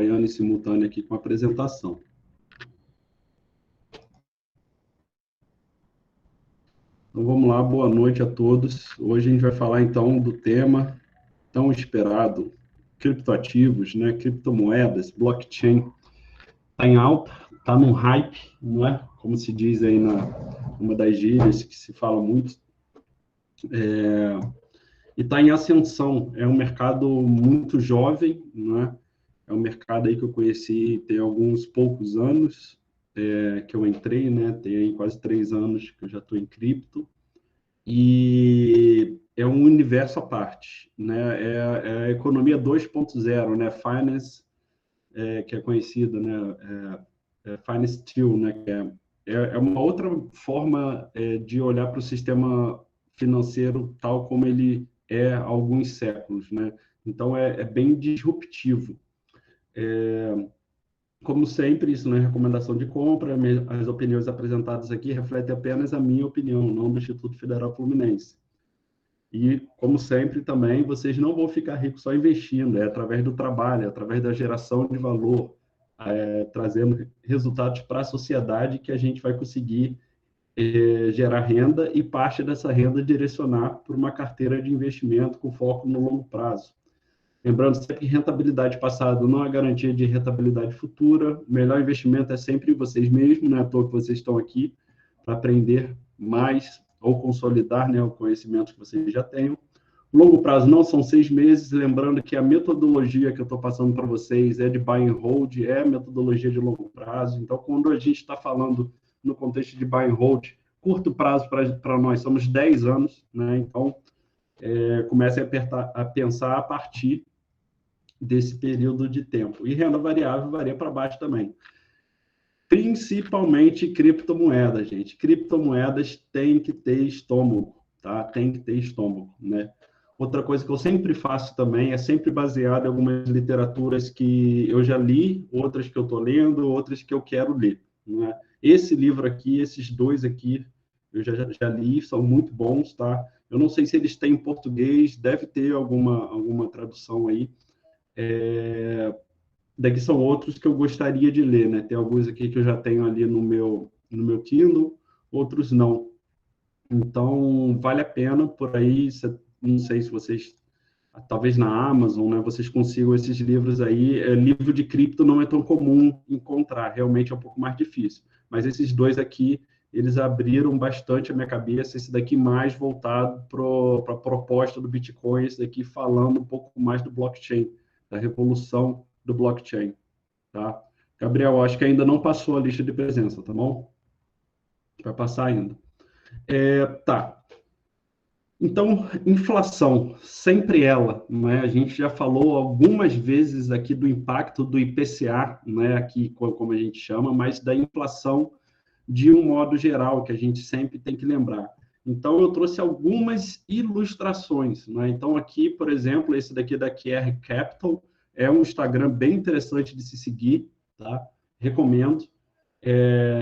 acompanhando em simultâneo aqui com a apresentação. Então, vamos lá, boa noite a todos. Hoje a gente vai falar, então, do tema tão esperado, criptoativos, né, criptomoedas, blockchain. Está em alta, está num hype, não é? Como se diz aí numa das gírias que se fala muito. E está em ascensão. É um mercado muito jovem, não é? É um mercado aí que eu conheci tem alguns poucos anos que eu entrei, né? Tem aí quase 3 anos que eu já estou em cripto. E é um universo à parte, né? É a economia 2.0, né? Finance, que é conhecida, né? Finance 2, né? Que é uma outra forma de olhar para o sistema financeiro tal como ele é há alguns séculos, né? Então, é bem disruptivo. Como sempre, isso não é recomendação de compra, as opiniões apresentadas aqui refletem apenas a minha opinião, não do Instituto Federal Fluminense. E, como sempre, também, vocês não vão ficar ricos só investindo, é através do trabalho, é através da geração de valor, trazendo resultados para a sociedade que a gente vai conseguir gerar renda e parte dessa renda direcionar para uma carteira de investimento com foco no longo prazo. Lembrando sempre que rentabilidade passada não é garantia de rentabilidade futura. O melhor investimento é sempre vocês mesmos, não é à toa que vocês estão aqui para aprender mais ou consolidar, né, o conhecimento que vocês já tenham. Longo prazo não são 6 meses, lembrando que a metodologia que eu estou passando para vocês é de buy and hold, é metodologia de longo prazo. Então, quando a gente está falando no contexto de buy and hold, curto prazo para nós somos 10 anos, né? Então, comece a pensar a partir desse período de tempo. E renda variável varia para baixo também. Principalmente criptomoedas, gente. Criptomoedas tem que ter estômago, tá? Tem que ter estômago, né? Outra coisa que eu sempre faço também é sempre baseado em algumas literaturas que eu já li, outras que eu estou lendo, outras que eu quero ler, né? Esse livro aqui, esses dois aqui, eu já li, são muito bons, tá? Eu não sei se eles têm em português, deve ter alguma tradução aí. Daqui são outros que eu gostaria de ler, né? Tem alguns aqui que eu já tenho ali no meu Kindle, outros não. Então, vale a pena por aí, não sei se vocês, talvez na Amazon, né, vocês consigam esses livros aí. Livro de cripto não é tão comum encontrar, realmente é um pouco mais difícil. Mas esses dois aqui, eles abriram bastante a minha cabeça, esse daqui mais voltado para a proposta do Bitcoin, esse daqui falando um pouco mais do blockchain, da revolução do blockchain, tá? Gabriel, acho que ainda não passou a lista de presença, tá bom? Vai passar ainda. Tá. Então, inflação, sempre ela, né? A gente já falou algumas vezes aqui do impacto do IPCA, né? Aqui, como a gente chama, mas da inflação de um modo geral, que a gente sempre tem que lembrar. Então, eu trouxe algumas ilustrações, né? Então, aqui, por exemplo, esse daqui da QR Capital, é um Instagram bem interessante de se seguir, tá? Recomendo.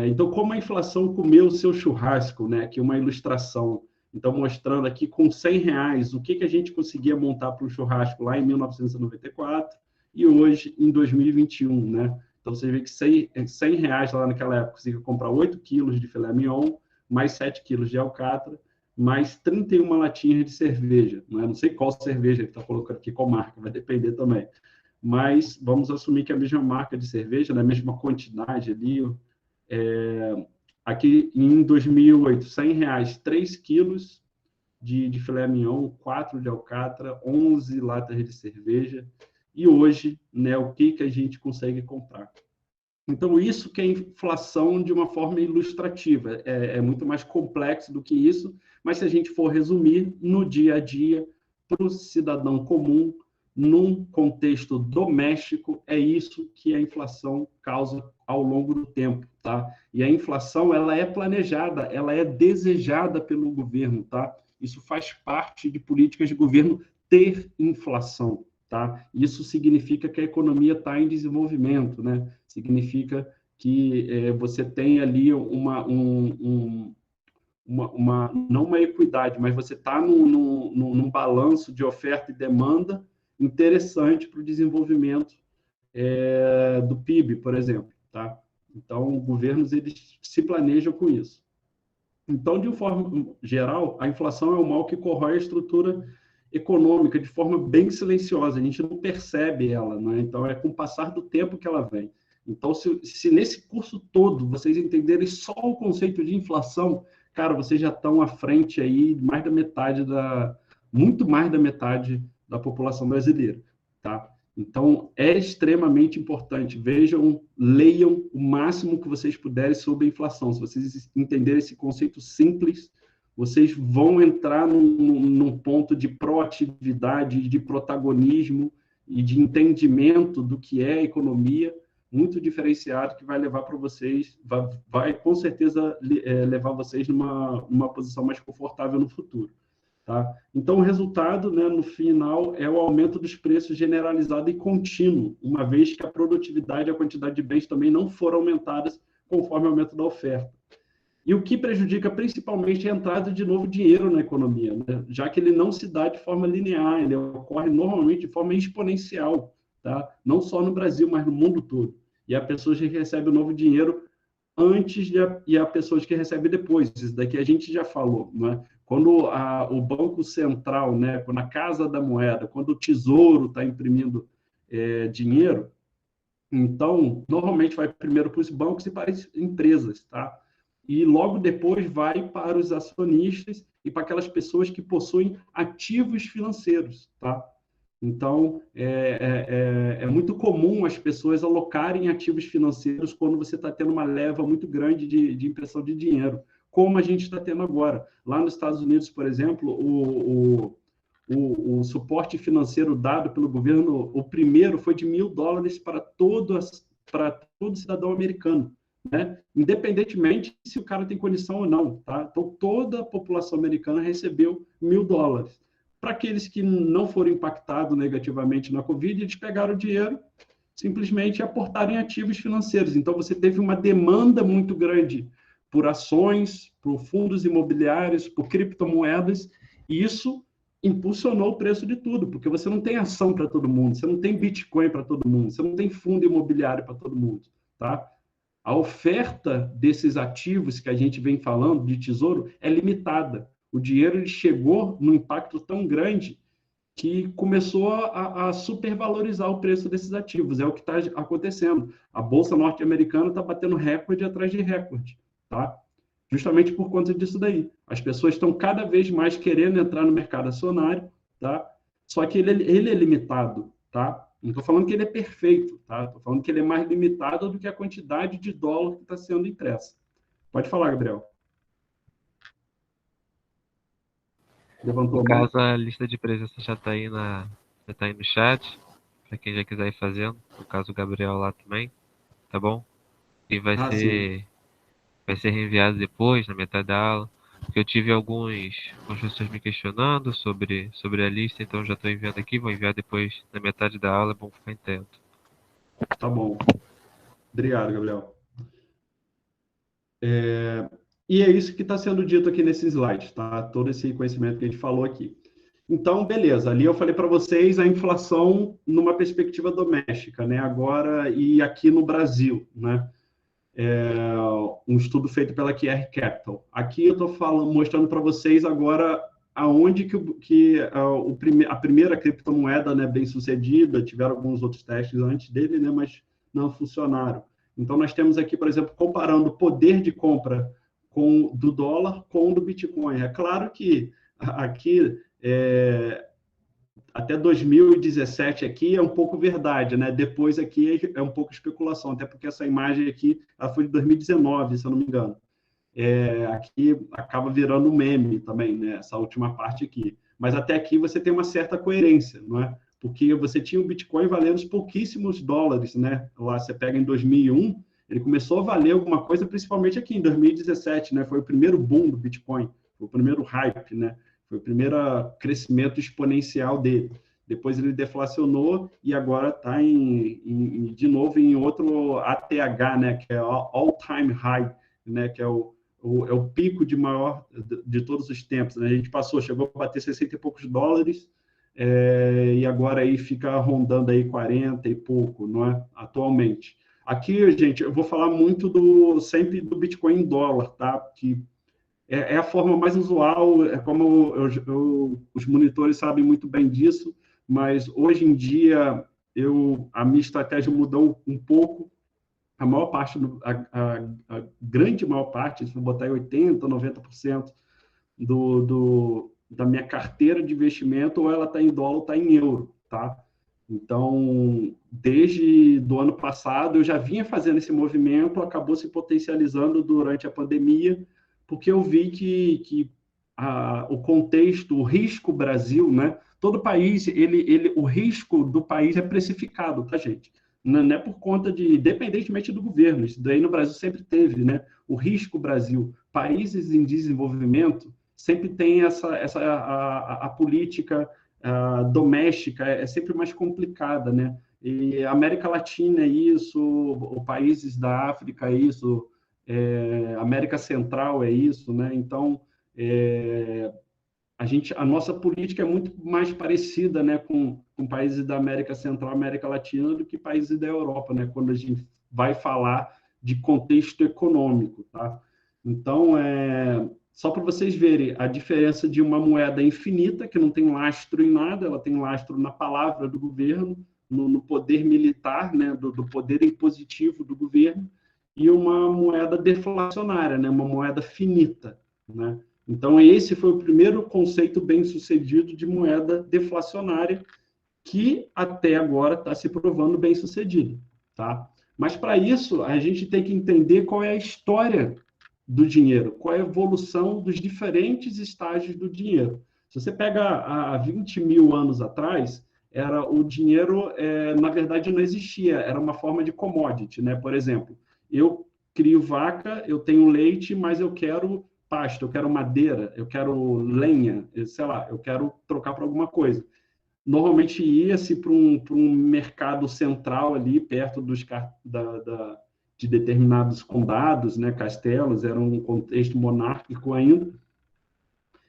Então, como a inflação comeu o seu churrasco, né? Aqui uma ilustração. Então, mostrando aqui com R$100 o que a gente conseguia montar para um churrasco lá em 1994 e hoje em 2021, né? Então, você vê que R$100 lá naquela época, conseguia comprar 8 quilos de filé mignon, mais 7 quilos de alcatra, mais 31 latinhas de cerveja. Não sei qual cerveja ele está colocando aqui, qual marca, vai depender também. Mas vamos assumir que é a mesma marca de cerveja, a mesma quantidade ali. Aqui em 2008, R$100, 3 quilos de filé mignon, 4 de alcatra, 11 latas de cerveja. E hoje, né, o que a gente consegue comprar? Então, isso que é inflação de uma forma ilustrativa. É muito mais complexo do que isso, mas se a gente for resumir, no dia a dia, para o cidadão comum, num contexto doméstico, é isso que a inflação causa ao longo do tempo, tá? E a inflação, ela é planejada, ela é desejada pelo governo, tá? Isso faz parte de políticas de governo ter inflação, tá? Isso significa que a economia está em desenvolvimento, né? Significa que você tem ali não uma equidade, mas você está num balanço de oferta e demanda interessante para o desenvolvimento do PIB, por exemplo, tá? Então, governos, eles se planejam com isso. Então, de forma geral, a inflação é um mal que corrói a estrutura econômica de forma bem silenciosa, a gente não percebe ela, né? Então, é com o passar do tempo que ela vem. Então, se nesse curso todo vocês entenderem só o conceito de inflação, cara, vocês já estão à frente aí mais da metade muito mais da metade da população brasileira, tá? Então, é extremamente importante. Vejam, leiam o máximo que vocês puderem sobre a inflação. Se vocês entenderem esse conceito simples, vocês vão entrar num ponto de proatividade, de protagonismo e de entendimento do que é a economia, muito diferenciado, que vai levar para vocês, vai com certeza levar vocês numa posição mais confortável no futuro. Tá? Então, o resultado, né, no final, é o aumento dos preços generalizado e contínuo, uma vez que a produtividade e a quantidade de bens também não foram aumentadas conforme o aumento da oferta. E o que prejudica principalmente é a entrada de novo dinheiro na economia, né? Já que ele não se dá de forma linear, ele ocorre normalmente de forma exponencial, tá? Não só no Brasil, mas no mundo todo. E há pessoas que recebem o novo dinheiro antes e há pessoas que recebem depois. Isso daqui a gente já falou, né? Quando o Banco Central, né, quando a Casa da Moeda, quando o Tesouro está imprimindo dinheiro, então, normalmente vai primeiro para os bancos e para as empresas, tá? E logo depois vai para os acionistas e para aquelas pessoas que possuem ativos financeiros, tá? Então, é muito comum as pessoas alocarem ativos financeiros quando você está tendo uma leva muito grande de impressão de dinheiro, como a gente está tendo agora. Lá nos Estados Unidos, por exemplo, o suporte financeiro dado pelo governo, o primeiro foi de $1.000 para todo cidadão americano, né? Independentemente se o cara tem condição ou não, tá? Então, toda a população americana recebeu $1.000. Para aqueles que não foram impactados negativamente na Covid, eles pegaram o dinheiro simplesmente e aportaram em ativos financeiros. Então, você teve uma demanda muito grande por ações, por fundos imobiliários, por criptomoedas, e isso impulsionou o preço de tudo, porque você não tem ação para todo mundo, você não tem Bitcoin para todo mundo, você não tem fundo imobiliário para todo mundo, tá? A oferta desses ativos que a gente vem falando de tesouro é limitada. O dinheiro ele chegou num impacto tão grande que começou a supervalorizar o preço desses ativos. É o que está acontecendo. A Bolsa norte-americana está batendo recorde atrás de recorde, tá? Justamente por conta disso daí. As pessoas estão cada vez mais querendo entrar no mercado acionário, tá? Só que ele é limitado, tá? Não estou falando que ele é perfeito, tá? Estou falando que ele é mais limitado do que a quantidade de dólar que está sendo impressa. Pode falar, Gabriel. Levantou No a mão? caso, a lista de presença já tá aí no chat, para quem já quiser ir fazendo. No caso, o Gabriel lá também, tá bom? E Ah, sim. vai ser reenviado depois, na metade da aula. Porque eu tive algumas pessoas me questionando sobre a lista, então já estou enviando aqui, vou enviar depois na metade da aula, é bom ficar atento. Tá bom. Obrigado, Gabriel. E é isso que está sendo dito aqui nesse slide, tá? Todo esse conhecimento que a gente falou aqui. Então, beleza. Ali eu falei para vocês a inflação numa perspectiva doméstica, né? Agora e aqui no Brasil, né? Um estudo feito pela QR Capital. Aqui eu estou mostrando para vocês agora aonde a primeira criptomoeda, né, bem sucedida, tiveram alguns outros testes antes dele, né, mas não funcionaram. Então, nós temos aqui, por exemplo, comparando o poder de compra do dólar com o do Bitcoin. É claro que aqui, até 2017 aqui é um pouco verdade, né? Depois aqui é um pouco especulação, até porque essa imagem aqui ela foi de 2019, se eu não me engano. Aqui acaba virando um meme também, né? Essa última parte aqui. Mas até aqui você tem uma certa coerência, não é? Porque você tinha o Bitcoin valendo pouquíssimos dólares, né? Lá você pega em 2001, ele começou a valer alguma coisa, principalmente aqui em 2017, né? Foi o primeiro boom do Bitcoin, foi o primeiro hype, né? Foi o primeiro crescimento exponencial dele. Depois ele deflacionou e agora está de novo em outro ATH, né? Que é all-time high, né? Que é o pico de maior de todos os tempos, né? A gente chegou a bater 60 e poucos dólares e agora aí fica rondando aí 40 e pouco, não é? Atualmente. Aqui, gente, eu vou falar muito sempre do Bitcoin em dólar, tá? Que é a forma mais usual, é como os monitores sabem muito bem disso, mas hoje em dia a minha estratégia mudou um pouco. A maior parte, a grande maior parte, se eu botar aí 80%, 90% da minha carteira de investimento, ou ela está em dólar ou está em euro, tá? Então, desde do ano passado, eu já vinha fazendo esse movimento, acabou se potencializando durante a pandemia, porque eu vi que o contexto, o risco Brasil, né? Todo país, o risco do país é precificado, tá, gente? Não é por conta independentemente do governo, isso daí no Brasil sempre teve, né? O risco Brasil, países em desenvolvimento sempre tem a política doméstica é sempre mais complicada, né? E a América Latina é isso, os países da África é isso, América Central é isso, né? Então, a nossa política é muito mais parecida, né, com países da América Central, América Latina, do que países da Europa, né? Quando a gente vai falar de contexto econômico, tá? Então, só para vocês verem a diferença de uma moeda infinita, que não tem lastro em nada, ela tem lastro na palavra do governo, no poder militar, né, do poder impositivo do governo, e uma moeda deflacionária, né, uma moeda finita, né? Então, esse foi o primeiro conceito bem sucedido de moeda deflacionária, que até agora está se provando bem sucedido, tá? Mas para isso a gente tem que entender qual é a história do dinheiro, qual é a evolução dos diferentes estágios do dinheiro. Se você pega há 20 mil anos atrás, o dinheiro, na verdade, não existia, era uma forma de commodity, né? Por exemplo, eu crio vaca, eu tenho leite, mas eu quero pasto, eu quero madeira, eu quero lenha, sei lá, eu quero trocar por alguma coisa. Normalmente ia-se para um mercado central ali, perto de determinados condados, né, castelos, era um contexto monárquico ainda,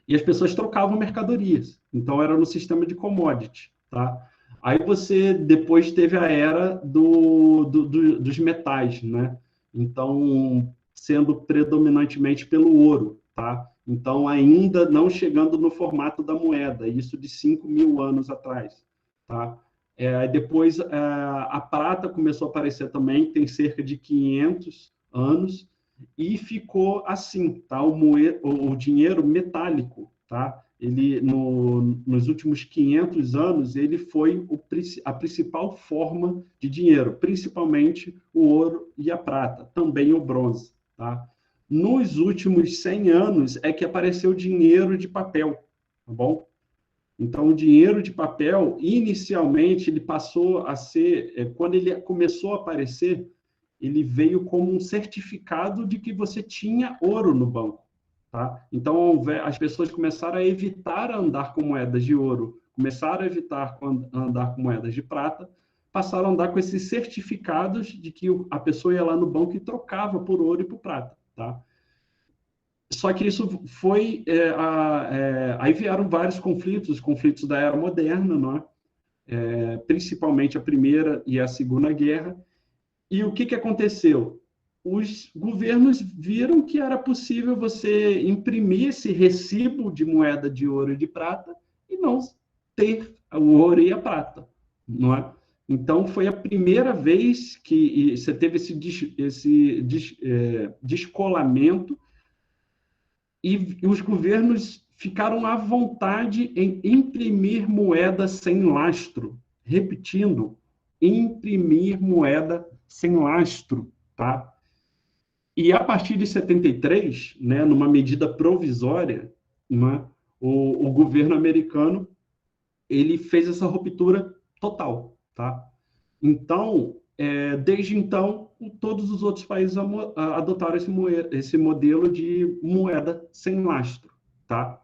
e as pessoas trocavam mercadorias. Então, era no sistema de commodity. Tá? Aí você depois teve a era dos metais, né? Então, sendo predominantemente pelo ouro. Tá? Então, ainda não chegando no formato da moeda, isso de 5 mil anos atrás. Tá? Depois, a prata começou a aparecer também, tem cerca de 500 anos, e ficou assim, tá? O dinheiro metálico, tá? Ele, nos últimos 500 anos, ele foi a principal forma de dinheiro, principalmente o ouro e a prata, também o bronze, tá? Nos últimos 100 anos é que apareceu o dinheiro de papel, tá bom? Então, o dinheiro de papel, inicialmente, ele passou a ser, quando ele começou a aparecer, ele veio como um certificado de que você tinha ouro no banco. Tá? Então, as pessoas começaram a evitar andar com moedas de ouro, começaram a evitar andar com moedas de prata, passaram a andar com esses certificados de que a pessoa ia lá no banco e trocava por ouro e por prata. Tá? Só que isso foi. Aí vieram vários conflitos, os conflitos da era moderna, não é? Principalmente a Primeira e a Segunda Guerra. E o que aconteceu? Os governos viram que era possível você imprimir esse recibo de moeda de ouro e de prata e não ter o ouro e a prata, não é? Então, foi a primeira vez que você teve esse descolamento e os governos ficaram à vontade em imprimir moeda sem lastro. Repetindo, imprimir moeda sem lastro, tá? E a partir de 73, né, numa medida provisória, né, o governo americano ele fez essa ruptura total, tá? Então, desde então, todos os outros países adotaram esse modelo de moeda sem lastro, tá?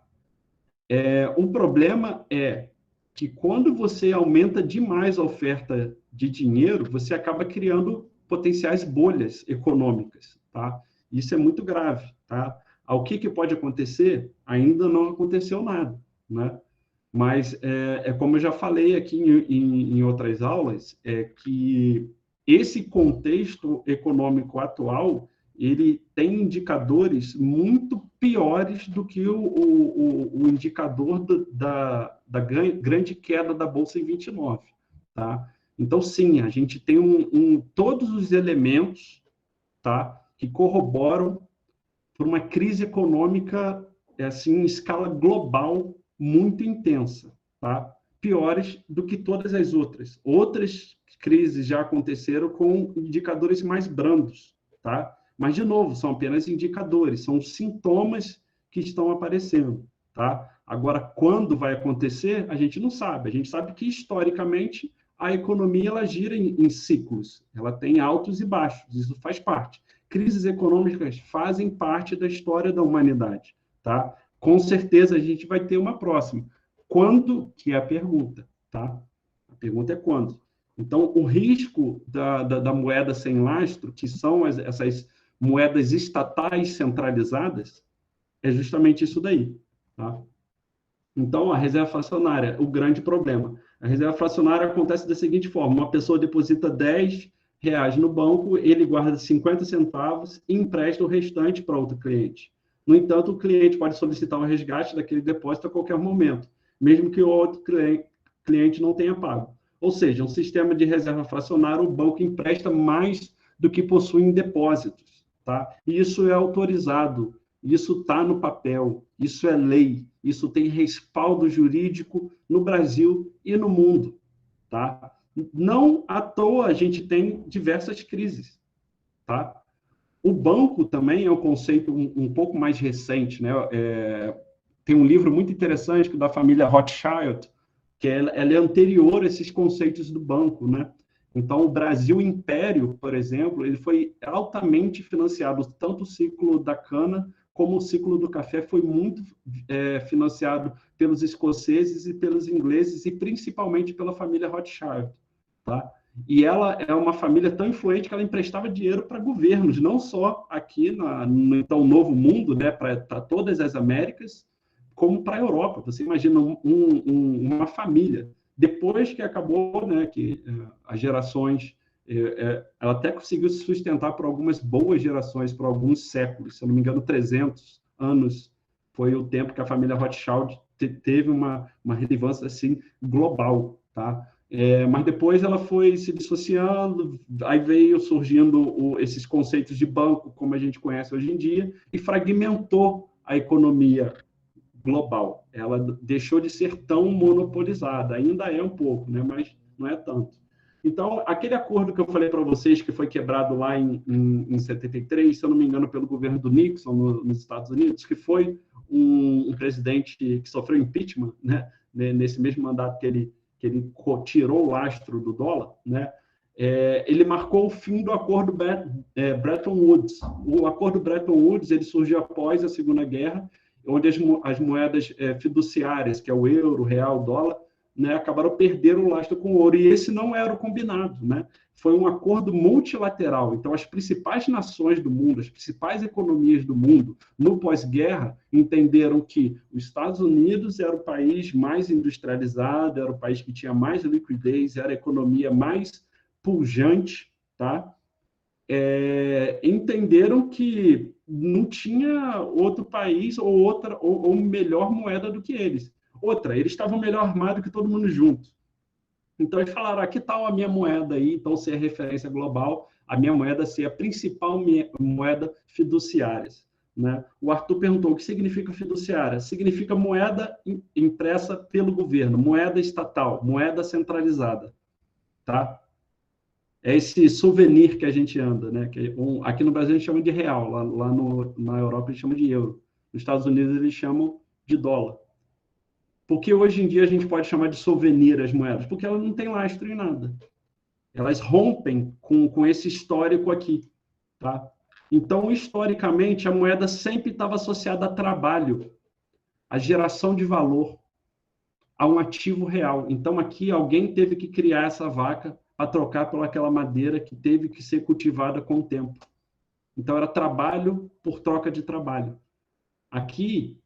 O problema é que quando você aumenta demais a oferta de dinheiro, você acaba criando potenciais bolhas econômicas, tá? Isso é muito grave, tá? O que pode acontecer? Ainda não aconteceu nada, né? Mas é como eu já falei aqui em outras aulas, é que esse contexto econômico atual ele tem indicadores muito piores do que o indicador da grande queda da Bolsa em 29, tá? Então, sim, a gente tem todos os elementos, tá, que corroboram por uma crise econômica assim, em escala global muito intensa, tá? Piores do que todas as outras. Outras crises já aconteceram com indicadores mais brandos, tá? Mas, de novo, são apenas indicadores, são sintomas que estão aparecendo, tá? Agora, quando vai acontecer, a gente não sabe. A gente sabe que, historicamente, a economia ela gira em ciclos, ela tem altos e baixos, isso faz parte. Crises econômicas fazem parte da história da humanidade, tá? Com certeza a gente vai ter uma próxima. Quando que é a pergunta, tá? A pergunta é quando. Então, o risco da moeda sem lastro, que são essas moedas estatais centralizadas, é justamente isso daí, tá? Então, a reserva fracionária, o grande problema. A reserva fracionária acontece da seguinte forma: uma pessoa deposita R$ 10 no banco, ele guarda 50 centavos e empresta o restante para outro cliente. No entanto, o cliente pode solicitar o resgate daquele depósito a qualquer momento, mesmo que o outro cliente não tenha pago. Ou seja, um sistema de reserva fracionária, o banco empresta mais do que possui em depósitos. Tá? E isso é autorizado, isso está no papel, isso é lei, isso tem respaldo jurídico no Brasil e no mundo. Tá? Não à toa a gente tem diversas crises. Tá? O banco também é um conceito um pouco mais recente. Né? Tem um livro muito interessante da família Rothschild, que ela é anterior a esses conceitos do banco. Né? Então, o Brasil Império, por exemplo, ele foi altamente financiado, tanto o ciclo da cana como o ciclo do café foi muito financiado pelos escoceses e pelos ingleses, e principalmente pela família Rothschild. Tá? E ela é uma família tão influente que ela emprestava dinheiro para governos, não só aqui no então Novo Mundo, né, para todas as Américas, como para a Europa. Você imagina uma família. Depois que acabou, né, que as gerações, ela até conseguiu se sustentar por algumas boas gerações, por alguns séculos, se eu não me engano, 300 anos foi o tempo que a família Rothschild teve uma relevância assim global, tá? Mas depois ela foi se dissociando, aí veio surgindo esses conceitos de banco, como a gente conhece hoje em dia, e fragmentou a economia global. Ela deixou de ser tão monopolizada, ainda é um pouco, né? Mas não é tanto. Então, aquele acordo que eu falei para vocês, que foi quebrado lá em 73, se eu não me engano, pelo governo do Nixon, nos Estados Unidos, que foi um presidente que sofreu impeachment, né? Nesse mesmo mandato que ele tirou o lastro do dólar, né? Ele marcou o fim do acordo Bretton Woods. O acordo Bretton Woods ele surgiu após a Segunda Guerra, onde as moedas fiduciárias, que é o euro, o real, o dólar, né, acabaram perdendo o lastro com o ouro. E esse não era o combinado. Né? Foi um acordo multilateral. Então, as principais nações do mundo, as principais economias do mundo, no pós-guerra, entenderam que os Estados Unidos era o país mais industrializado, era o país que tinha mais liquidez, era a economia mais pujante, tá? Entenderam que não tinha outro país ou melhor moeda do que eles. Outra, eles estavam melhor armados que todo mundo junto. Então, eles falaram, que tal a minha moeda aí, então, ser a referência global, a minha moeda ser a principal moeda fiduciária. Né? O Arthur perguntou, o que significa fiduciária? Significa moeda impressa pelo governo, moeda estatal, moeda centralizada. Tá? É esse souvenir que a gente anda, né? Aqui no Brasil a gente chama de real, lá na Europa eles chamam de euro. Nos Estados Unidos eles chamam de dólar. Por que hoje em dia a gente pode chamar de souvenir as moedas? Porque elas não têm lastro em nada. Elas rompem com esse histórico aqui. Tá? Então, historicamente, a moeda sempre estava associada a trabalho, a geração de valor, a um ativo real. Então, aqui alguém teve que criar essa vaca para trocar por aquela madeira que teve que ser cultivada com o tempo. Então, era trabalho por troca de trabalho. Aqui,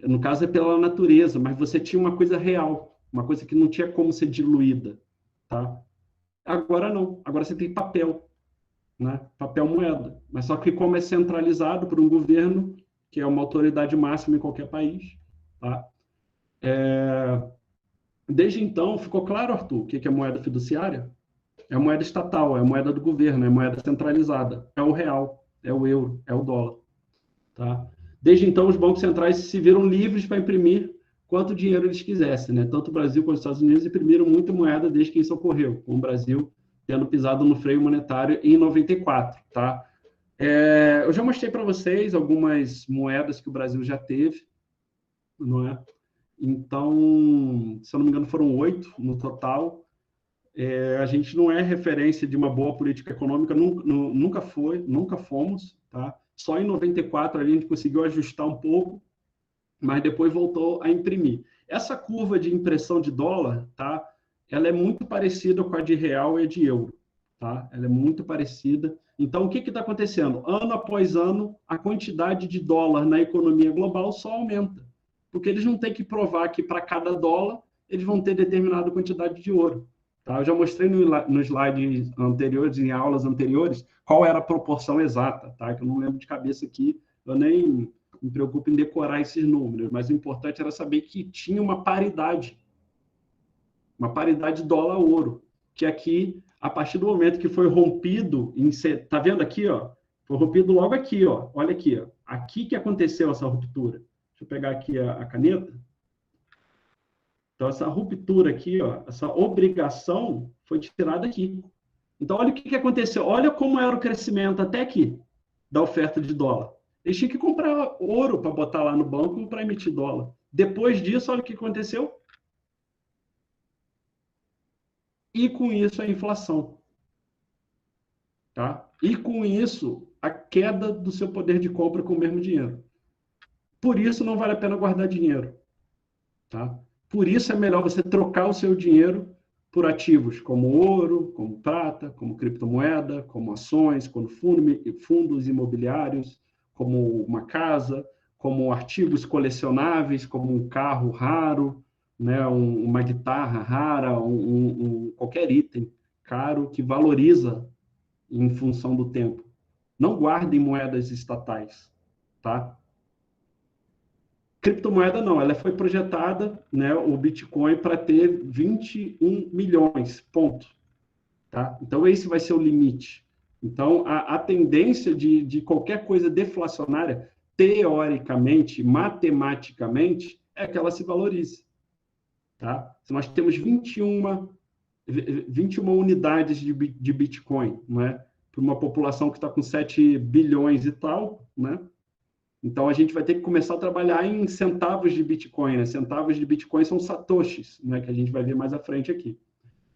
No caso é pela natureza, mas você tinha uma coisa real, uma coisa que não tinha como ser diluída, tá? Agora não, agora você tem papel, né? Papel moeda. Mas só que como é centralizado por um governo, que é uma autoridade máxima em qualquer país, tá? Desde então, ficou claro, Arthur, o que é moeda fiduciária? É a moeda estatal, é a moeda do governo, é a moeda centralizada. É o real, é o euro, é o dólar. Tá? Desde então, os bancos centrais se viram livres para imprimir quanto dinheiro eles quisessem. Né? Tanto o Brasil quanto os Estados Unidos imprimiram muita moeda desde que isso ocorreu, com o Brasil tendo pisado no freio monetário em 94. Tá? Eu já mostrei para vocês algumas moedas que o Brasil já teve, não é? Então, se eu não me engano, foram 8 no total. A gente não é referência de uma boa política econômica, nunca foi, nunca fomos, tá? Só em 94 a gente conseguiu ajustar um pouco, mas depois voltou a imprimir. Essa curva de impressão de dólar, tá? Ela é muito parecida com a de real e a de euro, tá? Ela é muito parecida. Então, o que está acontecendo? Ano após ano, a quantidade de dólar na economia global só aumenta, porque eles não têm que provar que para cada dólar eles vão ter determinada quantidade de ouro. Tá? Eu já mostrei no slide anteriores, em aulas anteriores, qual era a proporção exata, tá? Que eu não lembro de cabeça aqui, eu nem me preocupo em decorar esses números, mas o importante era saber que tinha uma paridade dólar-ouro, que aqui, a partir do momento que foi rompido, tá vendo aqui, ó? Foi rompido logo aqui, ó. Olha aqui, ó. Aqui que aconteceu essa ruptura. Deixa eu pegar aqui a caneta. Então, essa ruptura aqui, ó, essa obrigação foi tirada aqui. Então, olha o que aconteceu. Olha como era o crescimento até aqui da oferta de dólar. Eles tinham que comprar ouro para botar lá no banco para emitir dólar. Depois disso, olha o que aconteceu. E com isso, a inflação. Tá? E com isso, a queda do seu poder de compra com o mesmo dinheiro. Por isso, não vale a pena guardar dinheiro. Tá? Por isso, é melhor você trocar o seu dinheiro por ativos como ouro, como prata, como criptomoeda, como ações, como fundos imobiliários, como uma casa, como artigos colecionáveis, como um carro raro, né, uma guitarra rara, qualquer item caro que valoriza em função do tempo. Não guardem moedas estatais, tá? Criptomoeda não, ela foi projetada, né, o Bitcoin, para ter 21 milhões, ponto. Tá? Então, esse vai ser o limite. Então, a tendência de qualquer coisa deflacionária, teoricamente, matematicamente, é que ela se valorize. Tá? Se nós temos 21 unidades de Bitcoin, não é? Para uma população que está com 7 bilhões e tal, né? Então, a gente vai ter que começar a trabalhar em centavos de Bitcoin. Né? Centavos de Bitcoin são satoshis, né? Que a gente vai ver mais à frente aqui.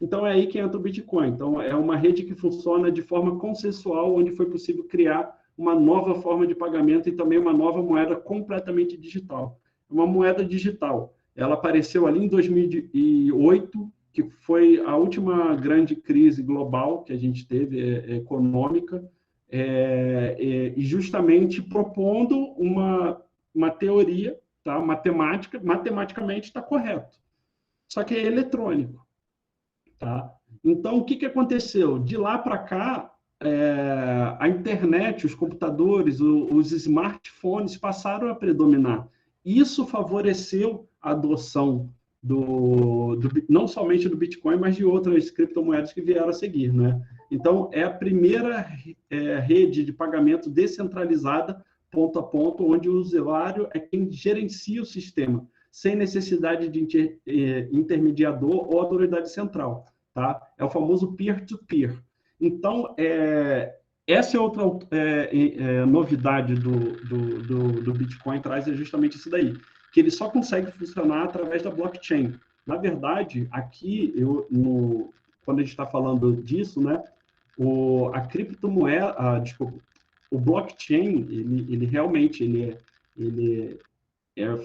Então, é aí que entra o Bitcoin. Então, é uma rede que funciona de forma consensual, onde foi possível criar uma nova forma de pagamento e também uma nova moeda completamente digital. Uma moeda digital. Ela apareceu ali em 2008, que foi a última grande crise global que a gente teve, econômica, e justamente propondo uma teoria, tá? Matematicamente está correto. Só que é eletrônico. Tá? Então, o que aconteceu? De lá para cá, a internet, os computadores, os smartphones passaram a predominar. Isso favoreceu a adoção não somente do Bitcoin, mas de outras criptomoedas que vieram a seguir. Né? Então, é a primeira rede de pagamento descentralizada, ponto a ponto, onde o usuário é quem gerencia o sistema, sem necessidade de intermediador ou autoridade central. Tá? É o famoso peer-to-peer. Então, essa é outra novidade do Bitcoin, traz justamente isso daí, que ele só consegue funcionar através da blockchain. Na verdade, aqui, quando a gente está falando disso, né, a criptomoeda, desculpa, o blockchain, ele realmente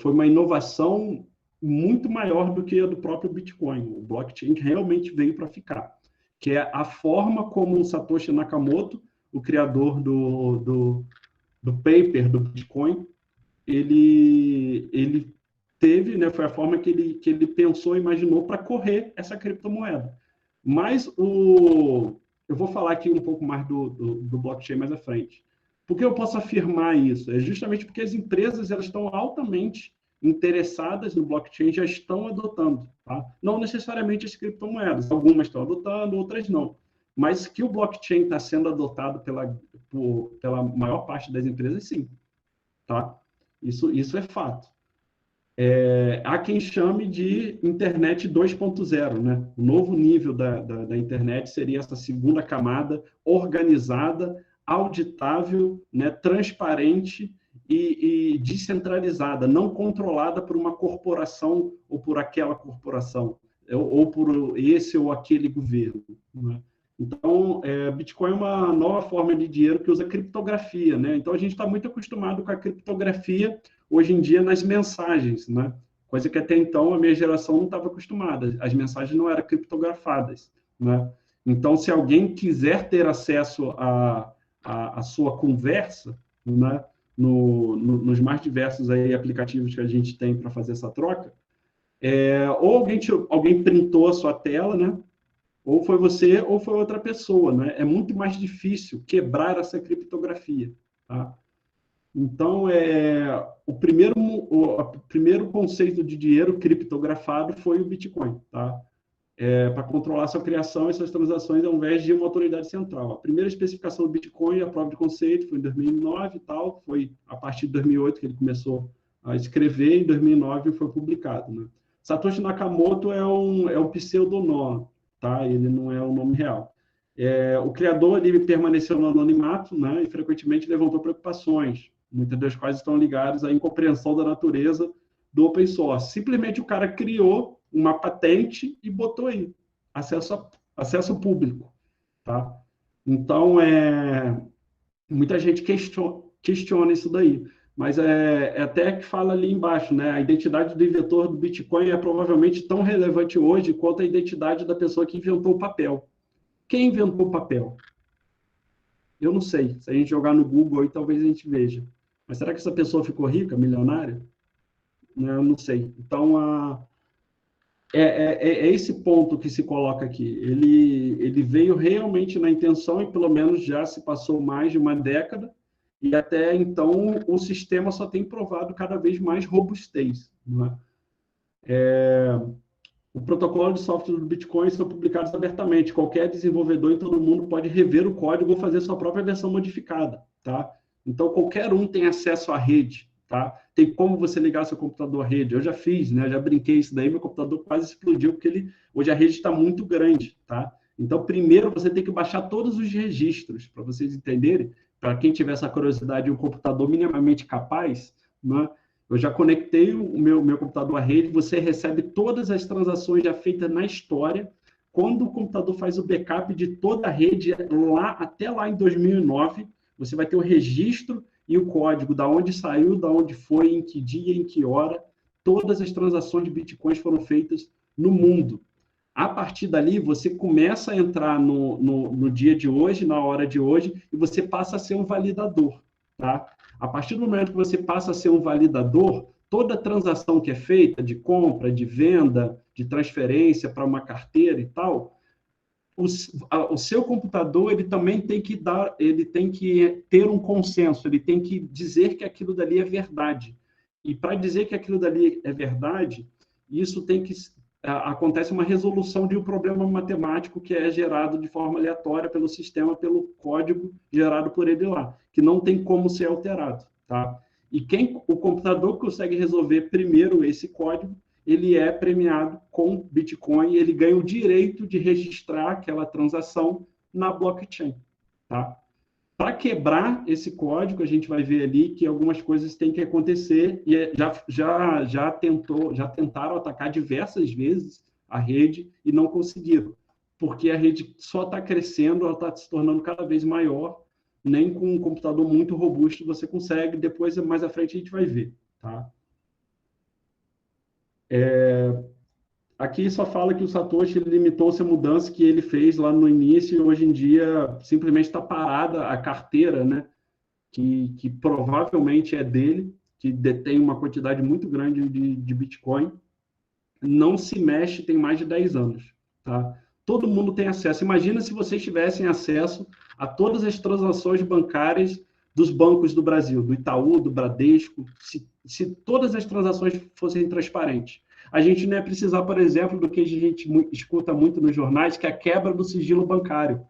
foi uma inovação muito maior do que a do próprio Bitcoin. O blockchain realmente veio para ficar, que é a forma como o Satoshi Nakamoto, o criador do paper do Bitcoin, ele teve, né, foi a forma que ele pensou, imaginou para correr essa criptomoeda. Mas eu vou falar aqui um pouco mais do blockchain mais à frente. Por que eu posso afirmar isso? É justamente porque as empresas elas estão altamente interessadas no blockchain, já estão adotando. Tá? Não necessariamente as criptomoedas, algumas estão adotando, outras não. Mas que o blockchain está sendo adotado pela maior parte das empresas, sim. Tá? Isso é fato. Há quem chame de internet 2.0, né? O novo nível da internet seria essa segunda camada organizada, auditável, né? Transparente e descentralizada, não controlada por uma corporação ou por aquela corporação, ou por esse ou aquele governo, né? Então, Bitcoin é uma nova forma de dinheiro que usa criptografia, né? Então, a gente está muito acostumado com a criptografia hoje em dia nas mensagens, né? Coisa que até então a minha geração não estava acostumada. As mensagens não eram criptografadas, né? Então, se alguém quiser ter acesso à sua conversa, né? Nos mais diversos aí aplicativos que a gente tem para fazer essa troca, ou alguém printou a sua tela, né? Ou foi você, ou foi outra pessoa, né? É muito mais difícil quebrar essa criptografia, tá? Então, o primeiro conceito de dinheiro criptografado foi o Bitcoin, tá? Para controlar sua criação e suas transações ao invés de uma autoridade central. A primeira especificação do Bitcoin, a prova de conceito, foi em 2009 e tal, foi a partir de 2008 que ele começou a escrever, e em 2009 foi publicado, né? Satoshi Nakamoto é um pseudonome, tá? Ele não é o nome real. O criador ele permaneceu no anonimato, né? E frequentemente levantou preocupações, muitas das quais estão ligadas à incompreensão da natureza do open source. Simplesmente o cara criou uma patente e botou aí, acesso público, tá? Então, muita gente questiona isso daí, mas até que fala ali embaixo, né? A identidade do inventor do Bitcoin é provavelmente tão relevante hoje quanto a identidade da pessoa que inventou o papel. Quem inventou o papel? Eu não sei. Se a gente jogar no Google aí, talvez a gente veja. Mas será que essa pessoa ficou rica, milionária? Eu não sei. Então, é esse ponto que se coloca aqui. Ele veio realmente na intenção e pelo menos já se passou mais de uma década e até então o sistema só tem provado cada vez mais robustez, não é? O protocolo de software do Bitcoin são publicados abertamente. Qualquer desenvolvedor em todo mundo pode rever o código ou fazer sua própria versão modificada, tá? Então, qualquer um tem acesso à rede, tá? Tem como você ligar seu computador à rede. Eu já fiz, né? Eu já brinquei isso daí, meu computador quase explodiu, porque hoje a rede está muito grande, tá? Então, primeiro, você tem que baixar todos os registros, para vocês entenderem, para quem tiver essa curiosidade de um computador minimamente capaz, né? Eu já conectei o meu computador à rede, você recebe todas as transações já feitas na história. Quando o computador faz o backup de toda a rede, até lá em 2009, você vai ter o registro e o código, da onde saiu, da onde foi, em que dia, em que hora. Todas as transações de bitcoins foram feitas no mundo. A partir dali, você começa a entrar no dia de hoje, na hora de hoje, e você passa a ser um validador, tá? A partir do momento que você passa a ser um validador, toda transação que é feita de compra, de venda, de transferência para uma carteira e tal, o seu computador ele também tem que ter um consenso, ele tem que dizer que aquilo dali é verdade. E para dizer que aquilo dali é verdade, isso tem que acontece uma resolução de um problema matemático que é gerado de forma aleatória pelo sistema, pelo código gerado por ele lá, que não tem como ser alterado, tá? E o computador que consegue resolver primeiro esse código, ele é premiado com Bitcoin, ele ganha o direito de registrar aquela transação na blockchain, tá? Para quebrar esse código, a gente vai ver ali que algumas coisas têm que acontecer e já tentaram atacar diversas vezes a rede e não conseguiram, porque a rede só está crescendo, ela está se tornando cada vez maior, nem com um computador muito robusto você consegue, depois mais à frente a gente vai ver, tá? Aqui só fala que o Satoshi limitou-se à mudança que ele fez lá no início e hoje em dia simplesmente está parada a carteira, né? Que provavelmente é dele, que detém uma quantidade muito grande de Bitcoin, não se mexe tem mais de 10 anos. Tá? Todo mundo tem acesso. Imagina se vocês tivessem acesso a todas as transações bancárias dos bancos do Brasil, do Itaú, do Bradesco, se todas as transações fossem transparentes. A gente não ia precisar, por exemplo, do que a gente escuta muito nos jornais, que é a quebra do sigilo bancário.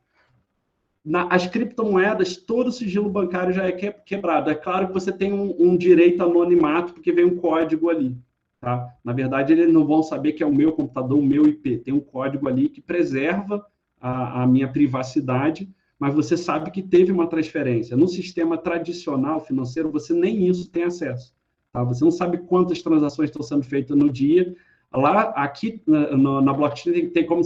As criptomoedas, todo o sigilo bancário já é quebrado. É claro que você tem um direito a anonimato, porque vem um código ali. Tá? Na verdade, eles não vão saber que é o meu computador, o meu IP. Tem um código ali que preserva a minha privacidade, mas você sabe que teve uma transferência. No sistema tradicional financeiro, você nem isso tem acesso. Tá? Você não sabe quantas transações estão sendo feitas no dia. Lá, aqui na blockchain, tem como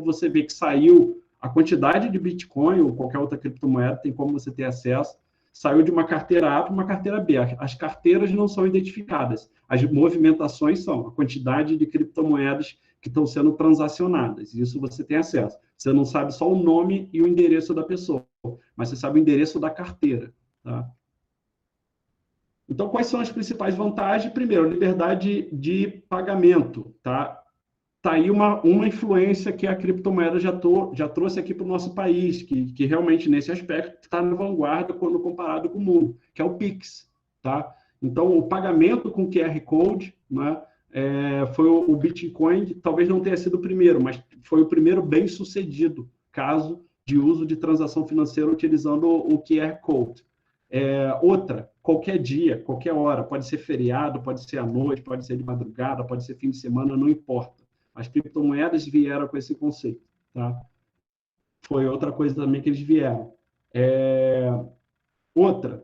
você ver que saiu a quantidade de Bitcoin ou qualquer outra criptomoeda, tem como você ter acesso. Saiu de uma carteira A para uma carteira B. As carteiras não são identificadas. As movimentações são a quantidade de criptomoedas que estão sendo transacionadas. Isso você tem acesso. Você não sabe só o nome e o endereço da pessoa, mas você sabe o endereço da carteira. Tá? Então, quais são as principais vantagens? Primeiro, liberdade de pagamento. Tá aí uma influência que a criptomoeda já trouxe aqui para o nosso país, que realmente, nesse aspecto, está na vanguarda quando comparado com o mundo, que é o Pix. Tá? Então, o pagamento com QR Code, né, foi o Bitcoin, talvez não tenha sido o primeiro, mas foi o primeiro bem-sucedido caso de uso de transação financeira utilizando o QR Code. Outra, qualquer dia, qualquer hora, pode ser feriado, pode ser à noite, pode ser de madrugada, pode ser fim de semana, não importa. As criptomoedas vieram com esse conceito. Tá? Foi outra coisa também que eles vieram. Outra,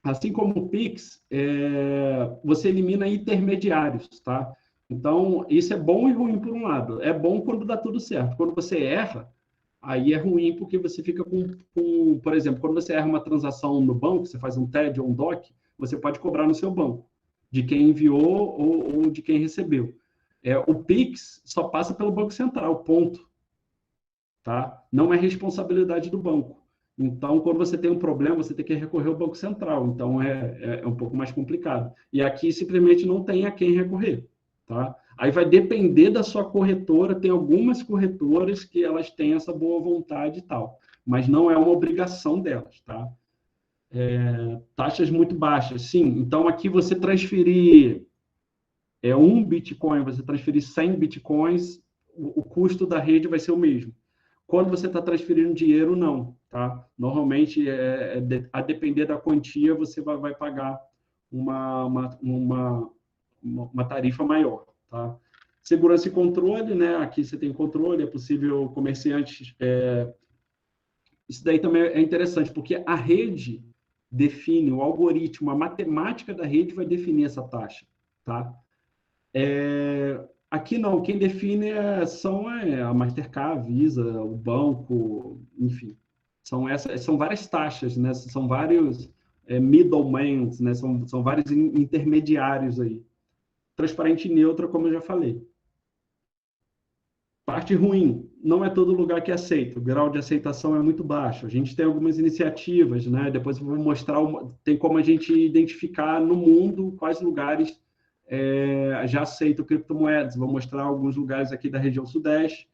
assim como o Pix, você elimina intermediários. Tá? Então, isso é bom e ruim por um lado. É bom quando dá tudo certo. Quando você erra, aí é ruim porque você fica por exemplo, quando você erra uma transação no banco, você faz um TED ou um DOC, você pode cobrar no seu banco, de quem enviou ou de quem recebeu. O Pix só passa pelo Banco Central, ponto. Tá? Não é responsabilidade do banco. Então, quando você tem um problema, você tem que recorrer ao Banco Central. Então, é um pouco mais complicado. E aqui, simplesmente, não tem a quem recorrer. Tá? Aí vai depender da sua corretora. Tem algumas corretoras que elas têm essa boa vontade e tal. Mas não é uma obrigação delas. Tá? Taxas muito baixas, sim. Então, aqui você transferir um Bitcoin, você transferir 100 Bitcoins, o custo da rede vai ser o mesmo. Quando você está transferindo dinheiro, não. Tá? Normalmente, a depender da quantia, você vai pagar uma tarifa maior. Tá? Segurança e controle, né? Aqui você tem controle, é possível comerciantes... Isso daí também é interessante, porque a rede define, o algoritmo, a matemática da rede vai definir essa taxa. Tá? Aqui não, quem define são a Mastercard, a Visa, o banco, enfim. São várias taxas, né? São vários middlemen, né? São vários intermediários aí. Transparente e neutra, como eu já falei. Parte ruim, não é todo lugar que aceita, o grau de aceitação é muito baixo. A gente tem algumas iniciativas, né? Depois eu vou mostrar, tem como a gente identificar no mundo quais lugares já aceitam criptomoedas. Vou mostrar alguns lugares aqui da região sudeste,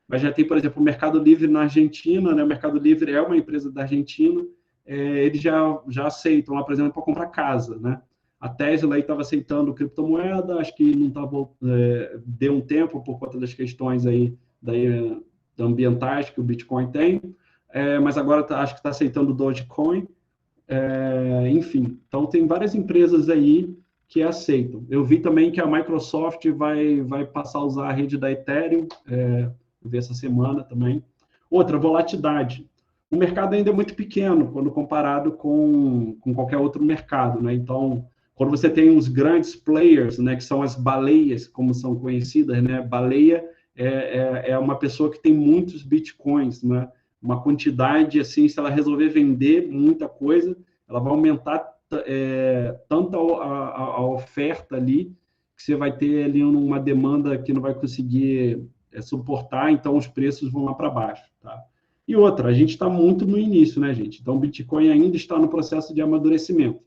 mas já tem, por exemplo, o Mercado Livre na Argentina, né? O Mercado Livre é uma empresa da Argentina, eles já aceitam lá, por exemplo, para comprar casa, né? A Tesla aí estava aceitando criptomoeda, acho que não estava, deu um tempo por conta das questões aí ambientais que o Bitcoin tem, mas agora acho que está aceitando o Dogecoin, enfim. Então, tem várias empresas aí que aceitam. Eu vi também que a Microsoft vai passar a usar a rede da Ethereum, eu vi essa semana também. Outra, volatilidade. O mercado ainda é muito pequeno quando comparado com qualquer outro mercado, né? Então, quando você tem os grandes players, né, que são as baleias, como são conhecidas, né? Baleia é uma pessoa que tem muitos bitcoins, né? Uma quantidade, assim, se ela resolver vender muita coisa, ela vai aumentar tanto a oferta ali, que você vai ter ali uma demanda que não vai conseguir suportar, então os preços vão lá para baixo, tá? E outra, a gente está muito no início, né, gente? Então, o Bitcoin ainda está no processo de amadurecimento.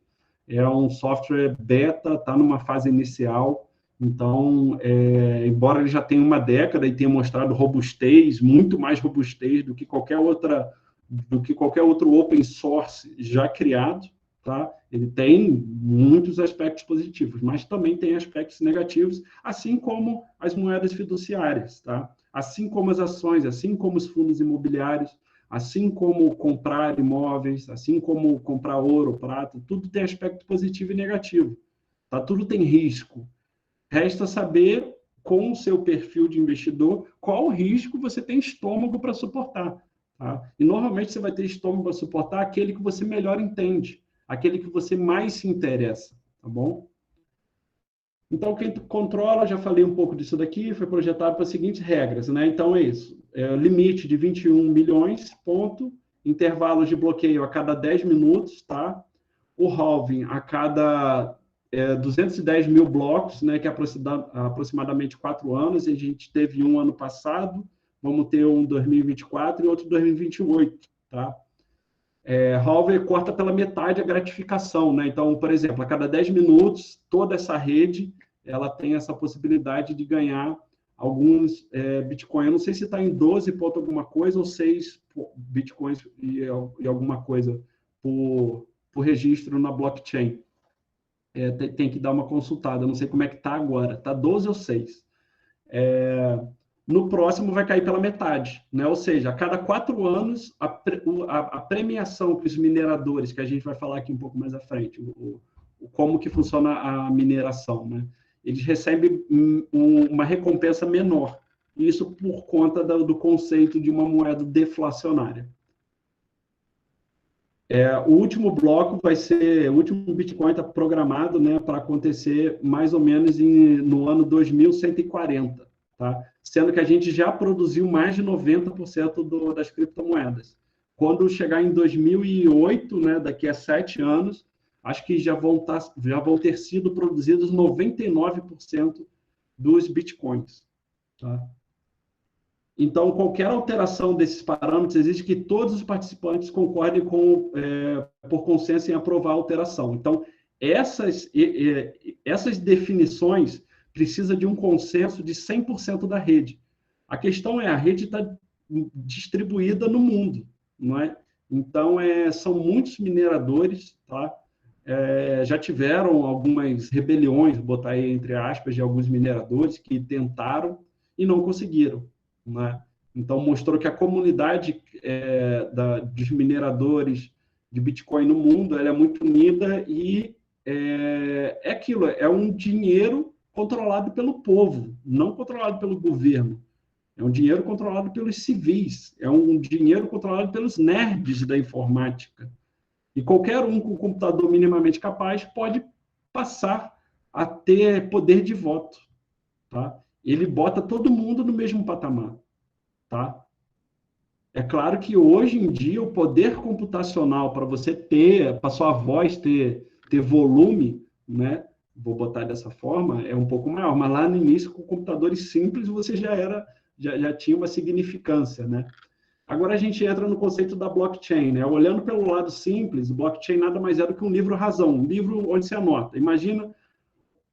é um software beta, está numa fase inicial, então, embora ele já tenha uma década e tenha mostrado robustez, muito mais robustez do que qualquer outro open source já criado, tá? Ele tem muitos aspectos positivos, mas também tem aspectos negativos, assim como as moedas fiduciárias, tá? Assim como as ações, assim como os fundos imobiliários, assim como comprar imóveis, assim como comprar ouro, prata, tudo tem aspecto positivo e negativo, tá? Tudo tem risco. Resta saber, com o seu perfil de investidor, qual risco você tem estômago para suportar. Tá? E, normalmente, você vai ter estômago para suportar aquele que você melhor entende, aquele que você mais se interessa. Tá bom? Então, quem controla, já falei um pouco disso daqui, foi projetado para as seguintes regras. Né? Então, é isso. Limite de 21 milhões, ponto. Intervalos de bloqueio a cada 10 minutos, tá? O halving a cada 210 mil blocos, né, que é aproximadamente 4 anos, e a gente teve um ano passado, vamos ter um em 2024 e outro em 2028, tá? Halving corta pela metade a gratificação, né? Então, por exemplo, a cada 10 minutos, toda essa rede, ela tem essa possibilidade de ganhar alguns Bitcoin. Eu não sei se está em 12 ponto alguma coisa ou 6 Bitcoins e alguma coisa por registro na blockchain. Tem que dar uma consultada, não sei como é que está agora, está 12 ou 6. No próximo vai cair pela metade, né? Ou seja, a cada 4 anos, a premiação que os mineradores, que a gente vai falar aqui um pouco mais à frente, como que funciona a mineração, né? Eles recebem uma recompensa menor, isso por conta do conceito de uma moeda deflacionária. O último bloco vai ser, o último Bitcoin está programado, né, para acontecer mais ou menos no ano 2140, tá? Sendo que a gente já produziu mais de 90% das criptomoedas. Quando chegar em 2008, né, daqui a 7 anos, acho que já vão ter sido produzidos 99% dos Bitcoins, tá? Então, qualquer alteração desses parâmetros, exige que todos os participantes concordem por consenso em aprovar a alteração. Então, essas definições precisam de um consenso de 100% da rede. A questão é, a rede está distribuída no mundo, não é? Então, são muitos mineradores, tá? Já tiveram algumas rebeliões, vou botar aí entre aspas, de alguns mineradores que tentaram e não conseguiram. Né? Então, mostrou que a comunidade dos mineradores de Bitcoin no mundo ela é muito unida e aquilo, é um dinheiro controlado pelo povo, não controlado pelo governo. É um dinheiro controlado pelos civis, é um dinheiro controlado pelos nerds da informática. E qualquer um com computador minimamente capaz pode passar a ter poder de voto. Tá? Ele bota todo mundo no mesmo patamar. Tá? É claro que hoje em dia o poder computacional para você para sua voz ter volume, né? Vou botar dessa forma, é um pouco maior, mas lá no início, com computadores simples, você já tinha uma significância, né? Agora a gente entra no conceito da blockchain, né? Olhando pelo lado simples, o blockchain nada mais é do que um livro-razão, um livro onde você anota. Imagina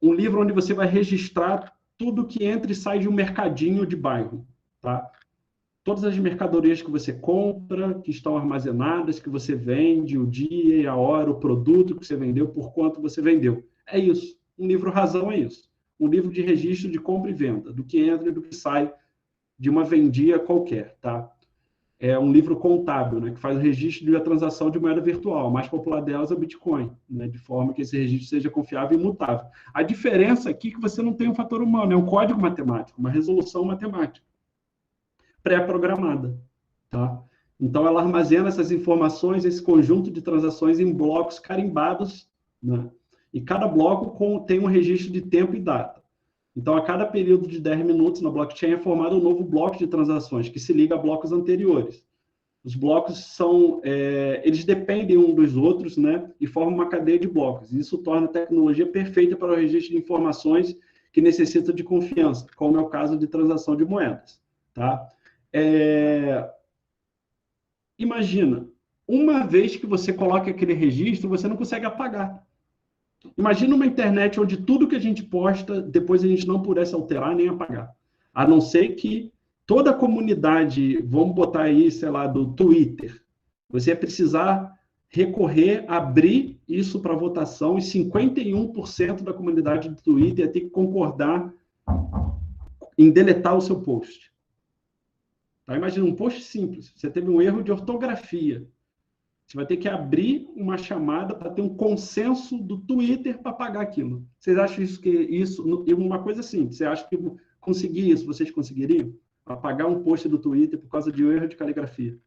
um livro onde você vai registrar tudo que entra e sai de um mercadinho de bairro, tá? Todas as mercadorias que você compra, que estão armazenadas, que você vende, o dia, a hora, o produto que você vendeu, por quanto você vendeu. É isso. Um livro-razão é isso. Um livro de registro de compra e venda, do que entra e do que sai de uma vendia qualquer, tá? É um livro contábil, né, que faz o registro de uma transação de moeda virtual. A mais popular delas é o Bitcoin, né, de forma que esse registro seja confiável e imutável. A diferença aqui é que você não tem um fator humano, é um código matemático, uma resolução matemática pré-programada, tá? Então, ela armazena essas informações, esse conjunto de transações em blocos carimbados, né? E cada bloco tem um registro de tempo e data. Então, a cada período de 10 minutos na blockchain é formado um novo bloco de transações, que se liga a blocos anteriores. Os blocos eles dependem um dos outros, né? E formam uma cadeia de blocos. Isso torna a tecnologia perfeita para o registro de informações que necessitam de confiança, como é o caso de transação de moedas, tá? Imagina, uma vez que você coloca aquele registro, você não consegue apagar. Imagina uma internet onde tudo que a gente posta, depois a gente não pudesse alterar nem apagar. A não ser que toda a comunidade, vamos botar aí, sei lá, do Twitter, você ia precisar recorrer, abrir isso para votação, e 51% da comunidade do Twitter ia ter que concordar em deletar o seu post. Tá? Imagina um post simples, você teve um erro de ortografia. Você vai ter que abrir uma chamada para ter um consenso do Twitter para apagar aquilo. Vocês acham isso uma coisa simples? Você acha que conseguir isso, vocês conseguiriam? Apagar um post do Twitter por causa de um erro de caligrafia?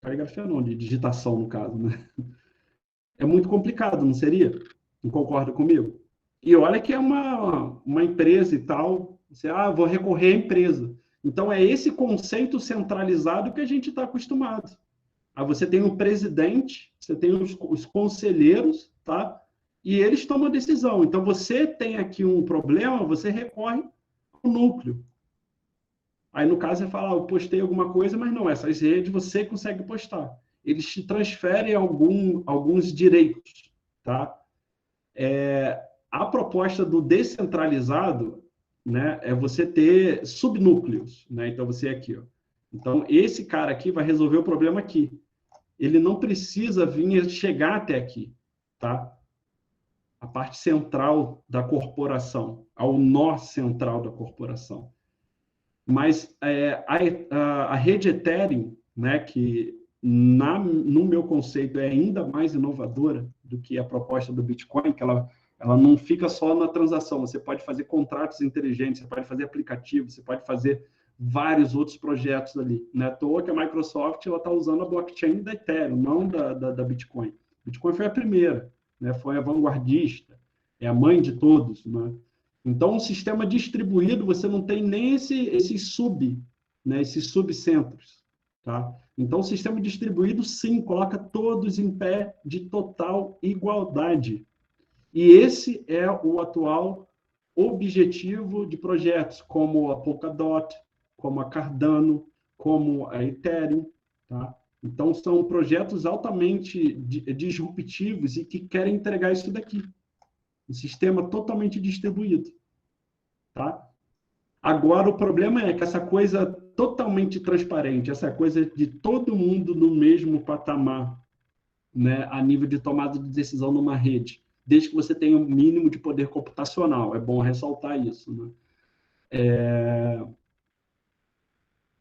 Caligrafia não, de digitação, no caso, né? É muito complicado, não seria? Não concorda comigo? E olha que é uma empresa e tal. Você, vou recorrer à empresa. Então, é esse conceito centralizado que a gente está acostumado. Aí você tem um presidente, você tem os conselheiros, tá? E eles tomam a decisão. Então, você tem aqui um problema, você recorre ao núcleo. Aí, no caso, você fala, eu postei alguma coisa, mas não, essas redes você consegue postar. Eles te transferem alguns direitos, tá? A proposta do descentralizado, né, é você ter subnúcleos, né? Então, você aqui, ó. Então, esse cara aqui vai resolver o problema aqui. Ele não precisa chegar até aqui, tá? A parte central da corporação, ao nó central da corporação. Mas a rede Ethereum, né, que no meu conceito é ainda mais inovadora do que a proposta do Bitcoin, que ela não fica só na transação, você pode fazer contratos inteligentes, você pode fazer aplicativos, você pode fazer vários outros projetos ali. Não é à toa que a Microsoft está usando a blockchain da Ethereum, não da Bitcoin. Bitcoin foi a primeira, né? Foi a vanguardista, é a mãe de todos. Né? Então, um sistema distribuído, você não tem nem esses subcentros. Tá? Então, o sistema distribuído, sim, coloca todos em pé de total igualdade. E esse é o atual objetivo de projetos como a Polkadot, como a Cardano, como a Ethereum. Tá? Então, são projetos altamente disruptivos e que querem entregar isso daqui. Um sistema totalmente distribuído. Tá? Agora, o problema é que essa coisa totalmente transparente, essa coisa de todo mundo no mesmo patamar, né, a nível de tomada de decisão numa rede, desde que você tenha um mínimo de poder computacional. É bom ressaltar isso. Né?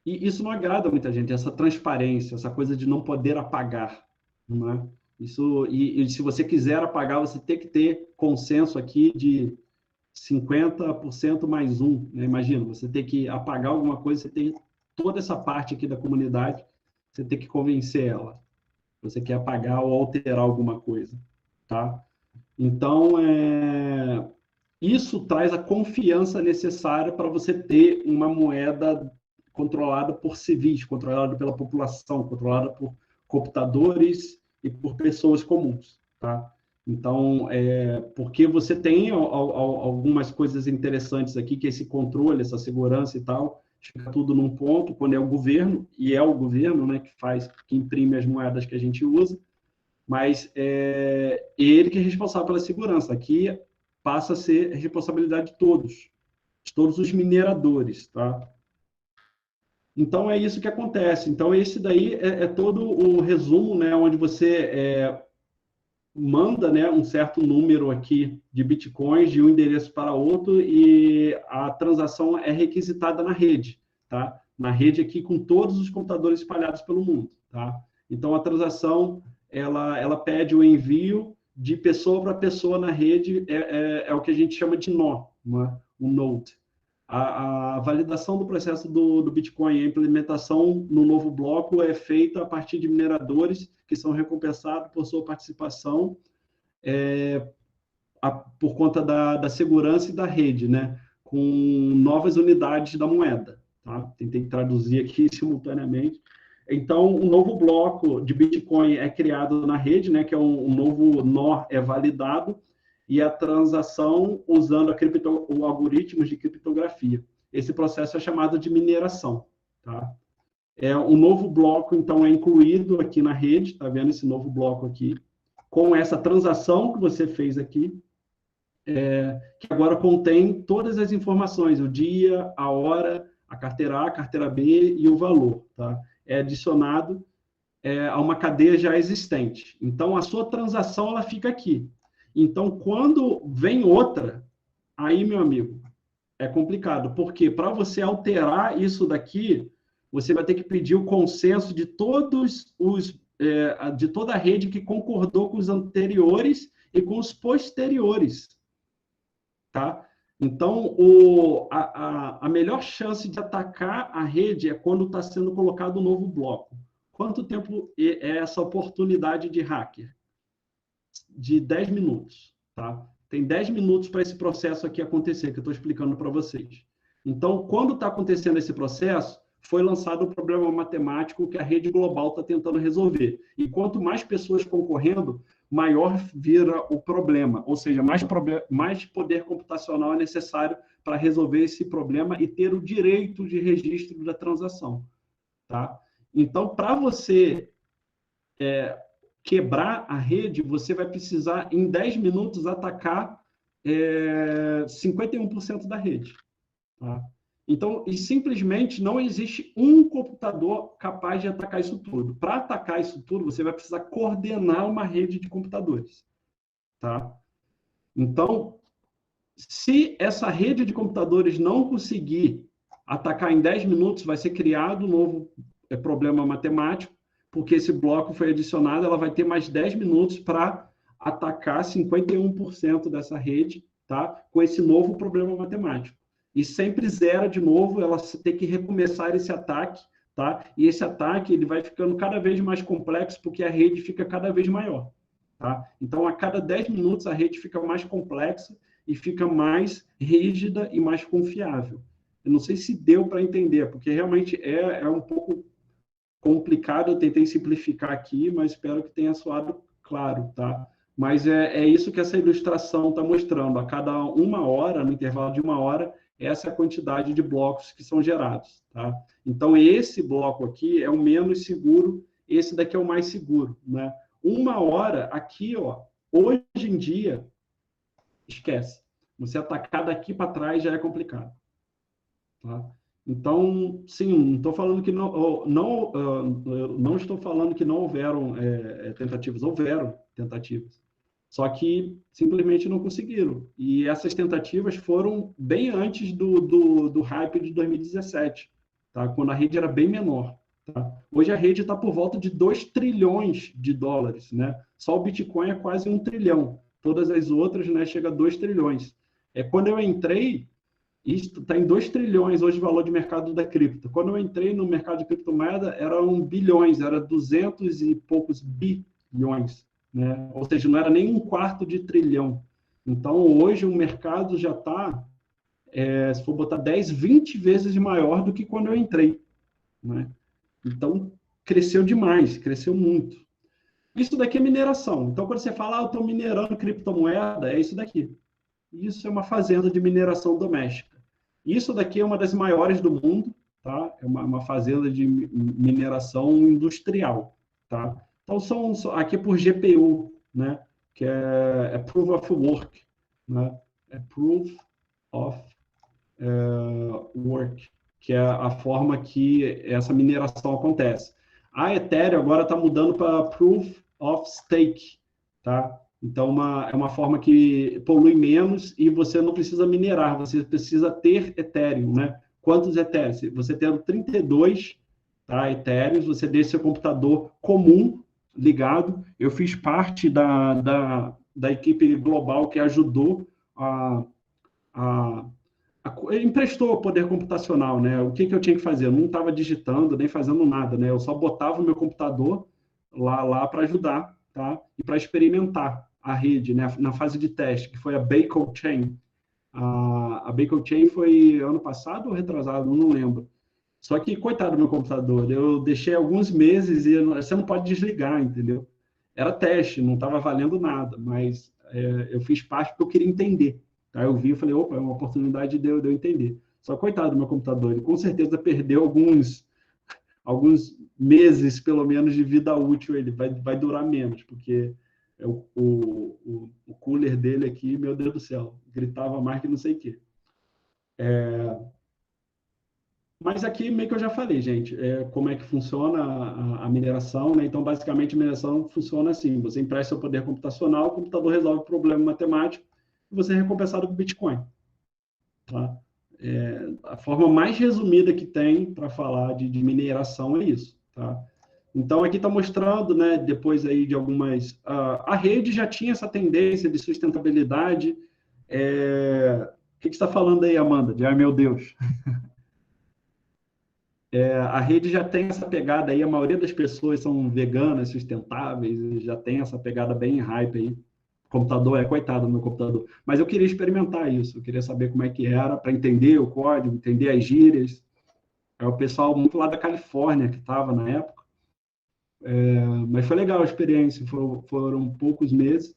E isso não agrada muita gente, essa transparência, essa coisa de não poder apagar. Né? E se você quiser apagar, você tem que ter consenso aqui de 50% mais um. Né? Imagina, você tem que apagar alguma coisa, você tem toda essa parte aqui da comunidade, você tem que convencer ela. Você quer apagar ou alterar alguma coisa. Tá? Então, isso traz a confiança necessária para você ter uma moeda controlada por civis, controlada pela população, controlada por computadores e por pessoas comuns. Tá? Então, porque você tem algumas coisas interessantes aqui, que é esse controle, essa segurança e tal, fica tudo num ponto, quando é o governo, e é o governo, né, que imprime as moedas que a gente usa, mas ele que é responsável pela segurança. Aqui passa a ser responsabilidade de todos os mineradores, tá? Então, é isso que acontece. Então, esse daí é todo o resumo, né, onde você manda, né, um certo número aqui de bitcoins de um endereço para outro e a transação é requisitada na rede, tá? Na rede aqui com todos os computadores espalhados pelo mundo, tá? Então, a transação, ela pede o envio de pessoa para pessoa na rede, é o que a gente chama de nó, um node. A validação do processo do Bitcoin e a implementação no novo bloco é feita a partir de mineradores que são recompensados por sua participação por conta da segurança e da rede, né? Com novas unidades da moeda. Tá? Tentei traduzir aqui simultaneamente. Então, um novo bloco de Bitcoin é criado na rede, né? Que é um novo nó validado, e a transação usando o algoritmos de criptografia. Esse processo é chamado de mineração. Tá? Um novo bloco, então, é incluído aqui na rede, está vendo esse novo bloco aqui, com essa transação que você fez aqui, que agora contém todas as informações, o dia, a hora, a carteira A, a carteira B e o valor, tá? É adicionado a uma cadeia já existente. Então, a sua transação, ela fica aqui. Então, quando vem outra, aí, meu amigo, é complicado, porque para você alterar isso daqui, você vai ter que pedir o consenso de de toda a rede que concordou com os anteriores e com os posteriores, tá? Então, a melhor chance de atacar a rede é quando está sendo colocado um novo bloco. Quanto tempo é essa oportunidade de hacker? De 10 minutos, tá? Tem 10 minutos para esse processo aqui acontecer, que eu estou explicando para vocês. Então, quando está acontecendo esse processo, foi lançado um problema matemático que a rede global está tentando resolver. E quanto mais pessoas concorrendo, maior vira o problema. Ou seja, mais poder computacional é necessário para resolver esse problema e ter o direito de registro da transação, tá? Então, para você quebrar a rede, você vai precisar, em 10 minutos, atacar 51% da rede. Tá? Então, e simplesmente não existe um computador capaz de atacar isso tudo. Para atacar isso tudo, você vai precisar coordenar uma rede de computadores. Tá? Então, se essa rede de computadores não conseguir atacar em 10 minutos, vai ser criado um novo problema matemático, porque esse bloco foi adicionado, ela vai ter mais 10 minutos para atacar 51% dessa rede, tá? Com esse novo problema matemático. E sempre zera de novo, ela tem que recomeçar esse ataque, tá? E esse ataque ele vai ficando cada vez mais complexo, porque a rede fica cada vez maior, tá? Então, a cada 10 minutos, a rede fica mais complexa e fica mais rígida e mais confiável. Eu não sei se deu para entender, porque realmente é um pouco complicado, eu tentei simplificar aqui, mas espero que tenha soado claro, tá? Mas é isso que essa ilustração está mostrando. A cada 1 hora, no intervalo de 1 hora, essa é a quantidade de blocos que são gerados, tá? Então, esse bloco aqui é o menos seguro, esse daqui é o mais seguro, né? 1 hora, aqui, ó, hoje em dia, esquece. Você atacar daqui para trás já é complicado, tá? Então, sim, não estou falando que não estou falando que não houveram tentativas, houveram tentativas, só que simplesmente não conseguiram. E essas tentativas foram bem antes do hype de 2017, tá? Quando a rede era bem menor. Tá? Hoje a rede está por volta de 2 trilhões de dólares, né? Só o Bitcoin é quase 1 trilhão. Todas as outras, né, chega a 2 trilhões. Quando eu entrei, isso está em 2 trilhões hoje o valor de mercado da cripto. Quando eu entrei no mercado de criptomoeda, eram bilhões, era 200 e poucos bilhões, né? Ou seja, não era nem 1/4 de trilhão. Então, hoje o mercado já está, se for botar 10, 20 vezes maior do que quando eu entrei, né? Então, cresceu demais, cresceu muito. Isso daqui é mineração. Então, quando você fala, eu estou minerando criptomoeda, é isso daqui. Isso é uma fazenda de mineração doméstica. Isso daqui é uma das maiores do mundo, tá? É uma fazenda de mineração industrial, tá? Então, aqui por GPU, né? Que é Proof of Work, né? É Proof of Work, que é a forma que essa mineração acontece. A Ethereum agora está mudando para Proof of Stake, tá? Então, é uma forma que polui menos e você não precisa minerar, você precisa ter Ethereum, né? Quantos Ethereum? Você tendo 32, tá, Ethereum, você deixa seu computador comum ligado. Eu fiz parte da equipe global que ajudou emprestou poder computacional, né? O que eu tinha que fazer? Eu não estava digitando, nem fazendo nada, né? Eu só botava o meu computador lá para ajudar, tá? E para experimentar a rede, né? Na fase de teste, que foi a Bacon Chain. A Bacon Chain foi ano passado ou retrasado, não lembro. Só que, coitado do meu computador, eu deixei alguns meses e você não pode desligar, entendeu? Era teste, não estava valendo nada, mas eu fiz parte porque eu queria entender. Tá? Eu vi e falei, opa, é uma oportunidade de eu entender. Só coitado do meu computador, ele com certeza perdeu alguns meses, pelo menos, de vida útil, ele vai durar menos, porque O cooler dele aqui, meu Deus do céu, gritava mais que não sei o quê. Mas aqui meio que eu já falei, gente, como é que funciona a mineração, né? Então, basicamente, a mineração funciona assim: você empresta seu poder computacional, o computador resolve o problema matemático e você é recompensado com Bitcoin, tá? A forma mais resumida que tem para falar de mineração é isso, tá? Então, aqui está mostrando, né, depois aí de algumas... a rede já tinha essa tendência de sustentabilidade. O que você está falando aí, Amanda? De, ai, meu Deus. A rede já tem essa pegada aí, a maioria das pessoas são veganas, sustentáveis, já tem essa pegada bem hype aí. Computador, coitado do meu computador. Mas eu queria experimentar isso, eu queria saber como é que era, para entender o código, entender as gírias. É o pessoal muito lá da Califórnia que estava na época. Mas foi legal a experiência, foram poucos meses.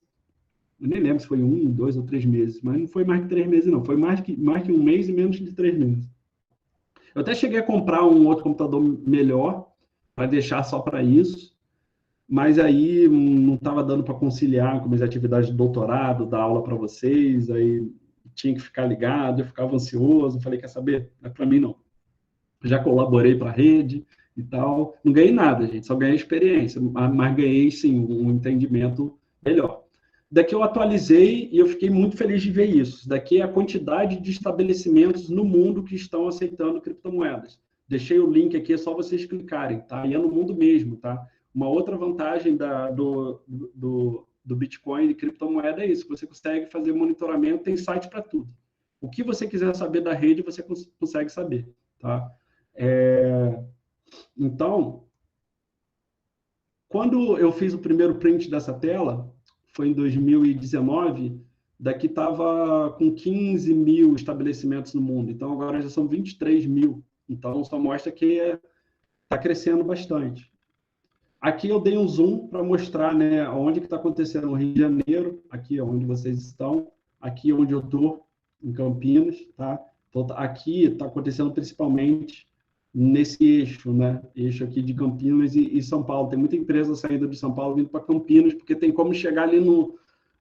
Eu nem lembro se foi 1, 2 ou 3 meses, mas não foi mais que 3 meses, não. Foi mais que um mês e menos de 3 meses. Eu até cheguei a comprar um outro computador melhor, para deixar só para isso, mas aí não estava dando para conciliar com minhas atividades de doutorado, dar aula para vocês, aí tinha que ficar ligado, eu ficava ansioso, falei, quer saber? Não é para mim, não. Já colaborei para a rede e tal. Não ganhei nada, gente, só ganhei experiência, mas ganhei, sim, um entendimento melhor. Daqui eu atualizei e eu fiquei muito feliz de ver isso. Daqui é a quantidade de estabelecimentos no mundo que estão aceitando criptomoedas. Deixei o link aqui, é só vocês clicarem, tá? E é no mundo mesmo, tá? Uma outra vantagem do Bitcoin e criptomoeda é isso, você consegue fazer monitoramento, tem site para tudo. O que você quiser saber da rede, você consegue saber, tá? Então, quando eu fiz o primeiro print dessa tela, foi em 2019, daqui estava com 15 mil estabelecimentos no mundo, então agora já são 23 mil. Então, só mostra que está crescendo bastante. Aqui eu dei um zoom para mostrar, né, onde que está acontecendo no Rio de Janeiro, aqui onde vocês estão, aqui onde eu estou, em Campinas, tá? Então, aqui está acontecendo principalmente nesse eixo, né? Eixo aqui de Campinas e São Paulo. Tem muita empresa saindo de São Paulo vindo para Campinas, porque tem como chegar ali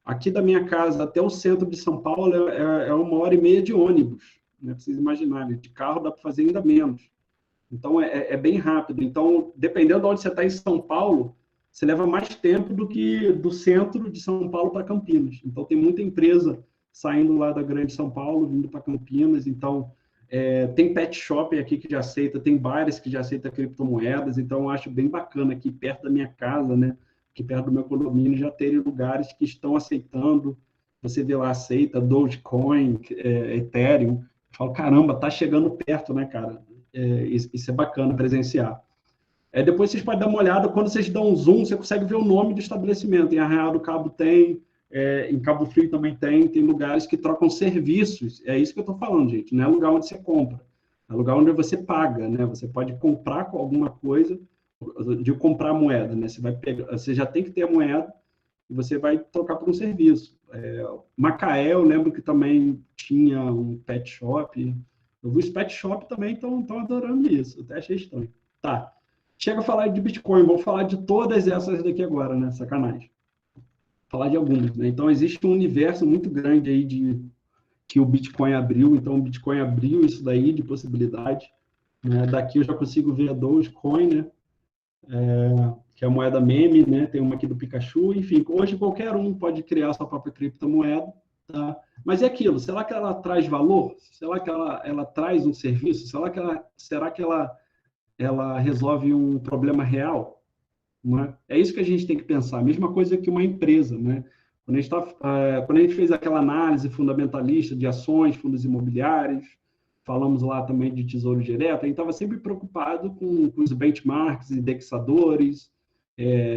aqui da minha casa até o centro de São Paulo é 1h30 de ônibus, né? Pra vocês imaginarem, de carro dá para fazer ainda menos. Então, é bem rápido. Então, dependendo de onde você está em São Paulo, você leva mais tempo do que do centro de São Paulo para Campinas. Então, tem muita empresa saindo lá da Grande São Paulo, vindo para Campinas. Então, tem pet shop aqui que já aceita, tem bares que já aceitam criptomoedas. Então, eu acho bem bacana aqui perto da minha casa, né? Aqui perto do meu condomínio, já terem lugares que estão aceitando. Você vê lá, aceita Dogecoin, Ethereum. Eu falo, caramba, tá chegando perto, né, cara? Isso é bacana presenciar. Depois vocês podem dar uma olhada, quando vocês dão um zoom, você consegue ver o nome do estabelecimento. Em Arraial do Cabo tem, em Cabo Frio também tem lugares que trocam serviços. É isso que eu estou falando, gente. Não é lugar onde você compra, é lugar onde você paga, né? Você pode comprar com alguma coisa, de comprar moeda, né? Você vai pegar, você já tem que ter a moeda e você vai trocar por um serviço. Macaé, eu lembro que também tinha um pet shop. Eu vi os pet shop também estão adorando isso. Até achei estranho. Tá. Chega a falar de Bitcoin. Vou falar de todas essas daqui agora, né? Sacanagem. Falar de algumas, né? Então, existe um universo muito grande aí que o Bitcoin abriu. Então, o Bitcoin abriu isso daí de possibilidade. Né? Daqui eu já consigo ver a Dogecoin, né? Que é a moeda meme, né? Tem uma aqui do Pikachu. Enfim, hoje qualquer um pode criar sua própria criptomoeda. Tá? Mas é aquilo, será que ela traz valor? Será que ela traz um serviço? Será que ela resolve um problema real? Não é? É isso que a gente tem que pensar. A mesma coisa que uma empresa. Né? Quando a gente fez aquela análise fundamentalista de ações, fundos imobiliários, falamos lá também de tesouro direto, a gente estava sempre preocupado com os benchmarks, indexadores,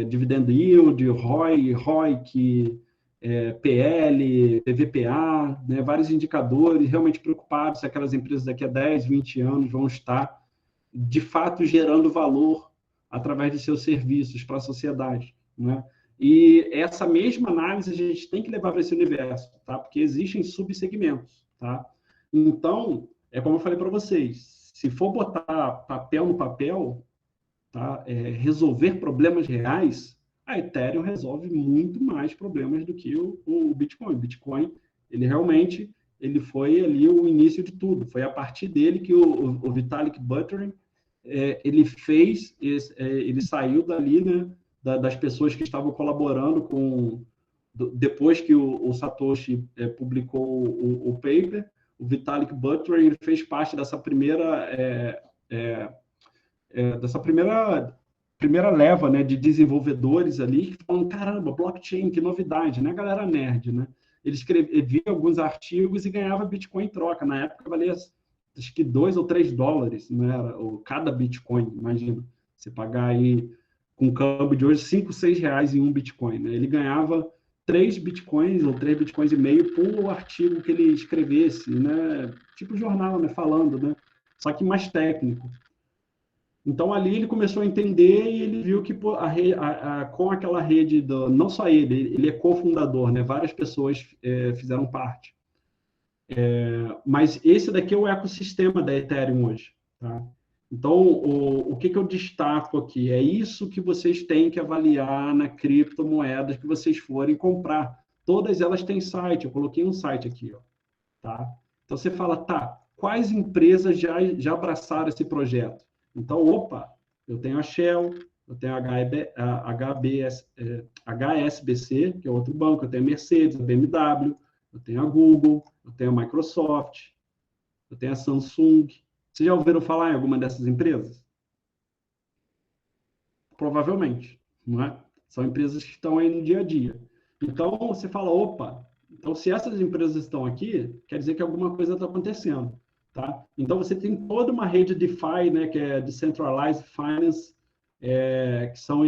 dividend yield, ROI, ROIC, PL, PVPA, né, vários indicadores, realmente preocupados se aquelas empresas daqui a 10, 20 anos vão estar, de fato, gerando valor através de seus serviços para a sociedade. Né? E essa mesma análise a gente tem que levar para esse universo, tá? Porque existem subsegmentos. Tá? Então, como eu falei para vocês, se for botar papel no papel, tá? Resolver problemas reais, A Ethereum resolve muito mais problemas do que o Bitcoin. O Bitcoin, ele realmente ele foi ali o início de tudo. Foi a partir dele que o Vitalik Buterin ele fez, ele saiu dali, né, das pessoas que estavam colaborando com depois que o Satoshi publicou o paper, o Vitalik Buterin ele fez parte dessa primeira leva, né, de desenvolvedores ali que falam, caramba, blockchain, que novidade, né, galera nerd, né? Ele via alguns artigos e ganhava Bitcoin em troca. Na época valia acho que $2 ou $3, né, cada Bitcoin, imagina. Você pagar aí com o câmbio de hoje 5, 6 reais em um Bitcoin, né? Ele ganhava 3 Bitcoins ou 3 Bitcoins e meio por artigo que ele escrevesse, né? Tipo jornal, né, falando, né? Só que mais técnico. Então, ali ele começou a entender e ele viu que com aquela rede, não só ele é cofundador, né? Várias pessoas fizeram parte. Mas esse daqui é o ecossistema da Ethereum hoje. Tá? Então, o que eu destaco aqui? É isso que vocês têm que avaliar na criptomoedas que vocês forem comprar. Todas elas têm site, eu coloquei um site aqui. Ó, tá? Então, você fala, tá, quais empresas já abraçaram esse projeto? Então, opa, eu tenho a Shell, eu tenho a HSBC, que é outro banco, eu tenho a Mercedes, a BMW, eu tenho a Google, eu tenho a Microsoft, eu tenho a Samsung. Vocês já ouviram falar em alguma dessas empresas? Provavelmente, não é? São empresas que estão aí no dia a dia. Então, você fala, opa, então se essas empresas estão aqui, quer dizer que alguma coisa está acontecendo. Tá? Então, você tem toda uma rede DeFi, né, que é Decentralized Finance, que são,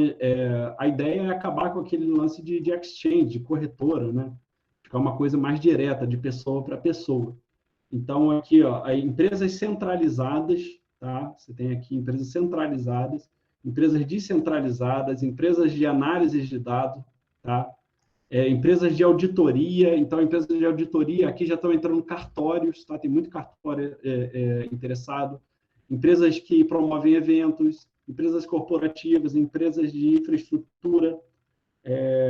a ideia é acabar com aquele lance de exchange, de corretora, né? Ficar uma coisa mais direta, de pessoa para pessoa. Então, aqui, ó, empresas centralizadas, tá? Você tem aqui empresas centralizadas, empresas descentralizadas, empresas de análise de dados, tá? Empresas de auditoria. Então, empresas de auditoria, aqui já estão entrando cartórios, tá? Tem muito cartório interessado. Empresas que promovem eventos, empresas corporativas, empresas de infraestrutura.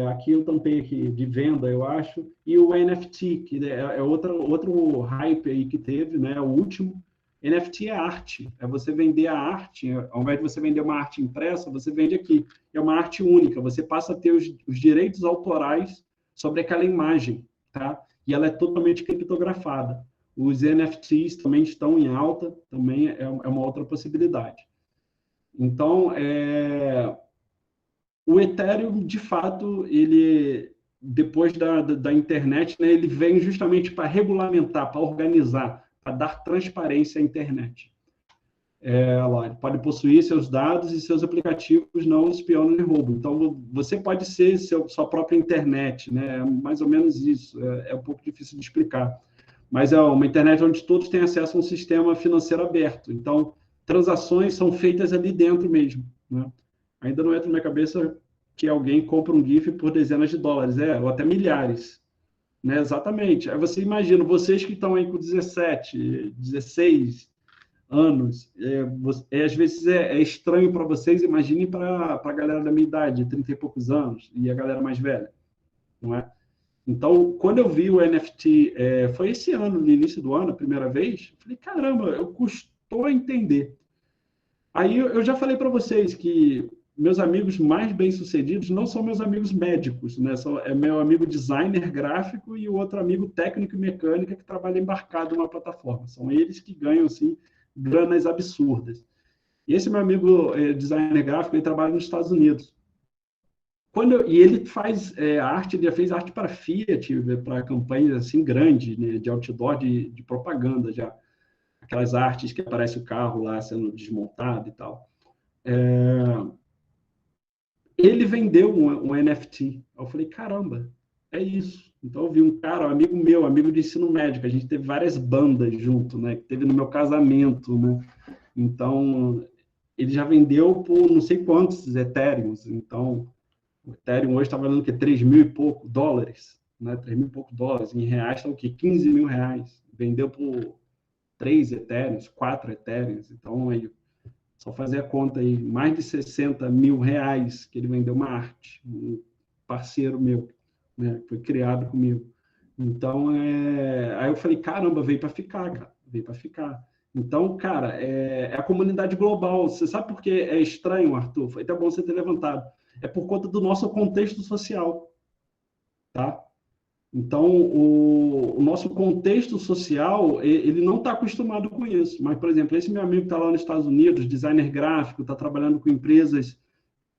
Aqui eu tampei aqui de venda, eu acho. E o NFT, que é outro hype aí que teve, né? O último. NFT é arte, é você vender a arte, ao invés de você vender uma arte impressa, você vende aqui. É uma arte única, você passa a ter os direitos autorais sobre aquela imagem, tá? E ela é totalmente criptografada. Os NFTs também estão em alta, também é uma outra possibilidade. Então, o Ethereum, de fato, ele, depois da internet, né, ele vem justamente para regulamentar, para organizar, para dar transparência à internet. Ele pode possuir seus dados e seus aplicativos não espionam nem roubam. Então, você pode ser sua própria internet, né? É mais ou menos isso. É um pouco difícil de explicar. Mas é uma internet onde todos têm acesso a um sistema financeiro aberto. Então, transações são feitas ali dentro mesmo, né? Ainda não entra na minha cabeça que alguém compra um GIF por dezenas de dólares, ou até milhares. Né? Exatamente. Aí você imagina, vocês que estão aí com 17, 16 anos, às vezes é estranho para vocês, imagine para a galera da minha idade, 30 e poucos anos, e a galera mais velha, não é? Então, quando eu vi o NFT, foi esse ano, no início do ano, a primeira vez, eu falei, caramba, eu custou a entender. Aí eu já falei para vocês que meus amigos mais bem-sucedidos não são meus amigos médicos, né? É meu amigo designer gráfico e o outro amigo técnico e mecânica que trabalha embarcado numa plataforma. São eles que ganham, assim, granas absurdas. E esse meu amigo designer gráfico, ele trabalha nos Estados Unidos. E ele faz arte, ele já fez arte para Fiat, para campanhas assim grandes, né, de outdoor, de propaganda já. Aquelas artes que aparece o carro lá sendo desmontado e tal. Ele vendeu um NFT. Eu falei, caramba, é isso. Então eu vi um cara, um amigo meu, amigo de ensino médio, a gente teve várias bandas junto, né? Que teve no meu casamento, né? Então, ele já vendeu por não sei quantos Ethereums. Então, o Ethereum hoje está valendo o quê? 3 mil e pouco dólares, né? 3 mil e pouco dólares. Em reais está o quê? 15 mil reais. Vendeu por 3 Ethereums, 4 Ethereums. Então, aí, Só fazer a conta aí, mais de 60 mil reais que ele vendeu uma arte, um parceiro meu, né? Foi criado comigo. Então, aí eu falei, caramba, veio para ficar, cara, veio para ficar. Então, cara, é a comunidade global. Você sabe por que é estranho, Arthur? Foi até bom você ter levantado. É por conta do nosso contexto social, tá? Então, o nosso contexto social, ele não está acostumado com isso. Mas, por exemplo, esse meu amigo que está lá nos Estados Unidos, designer gráfico, está trabalhando com empresas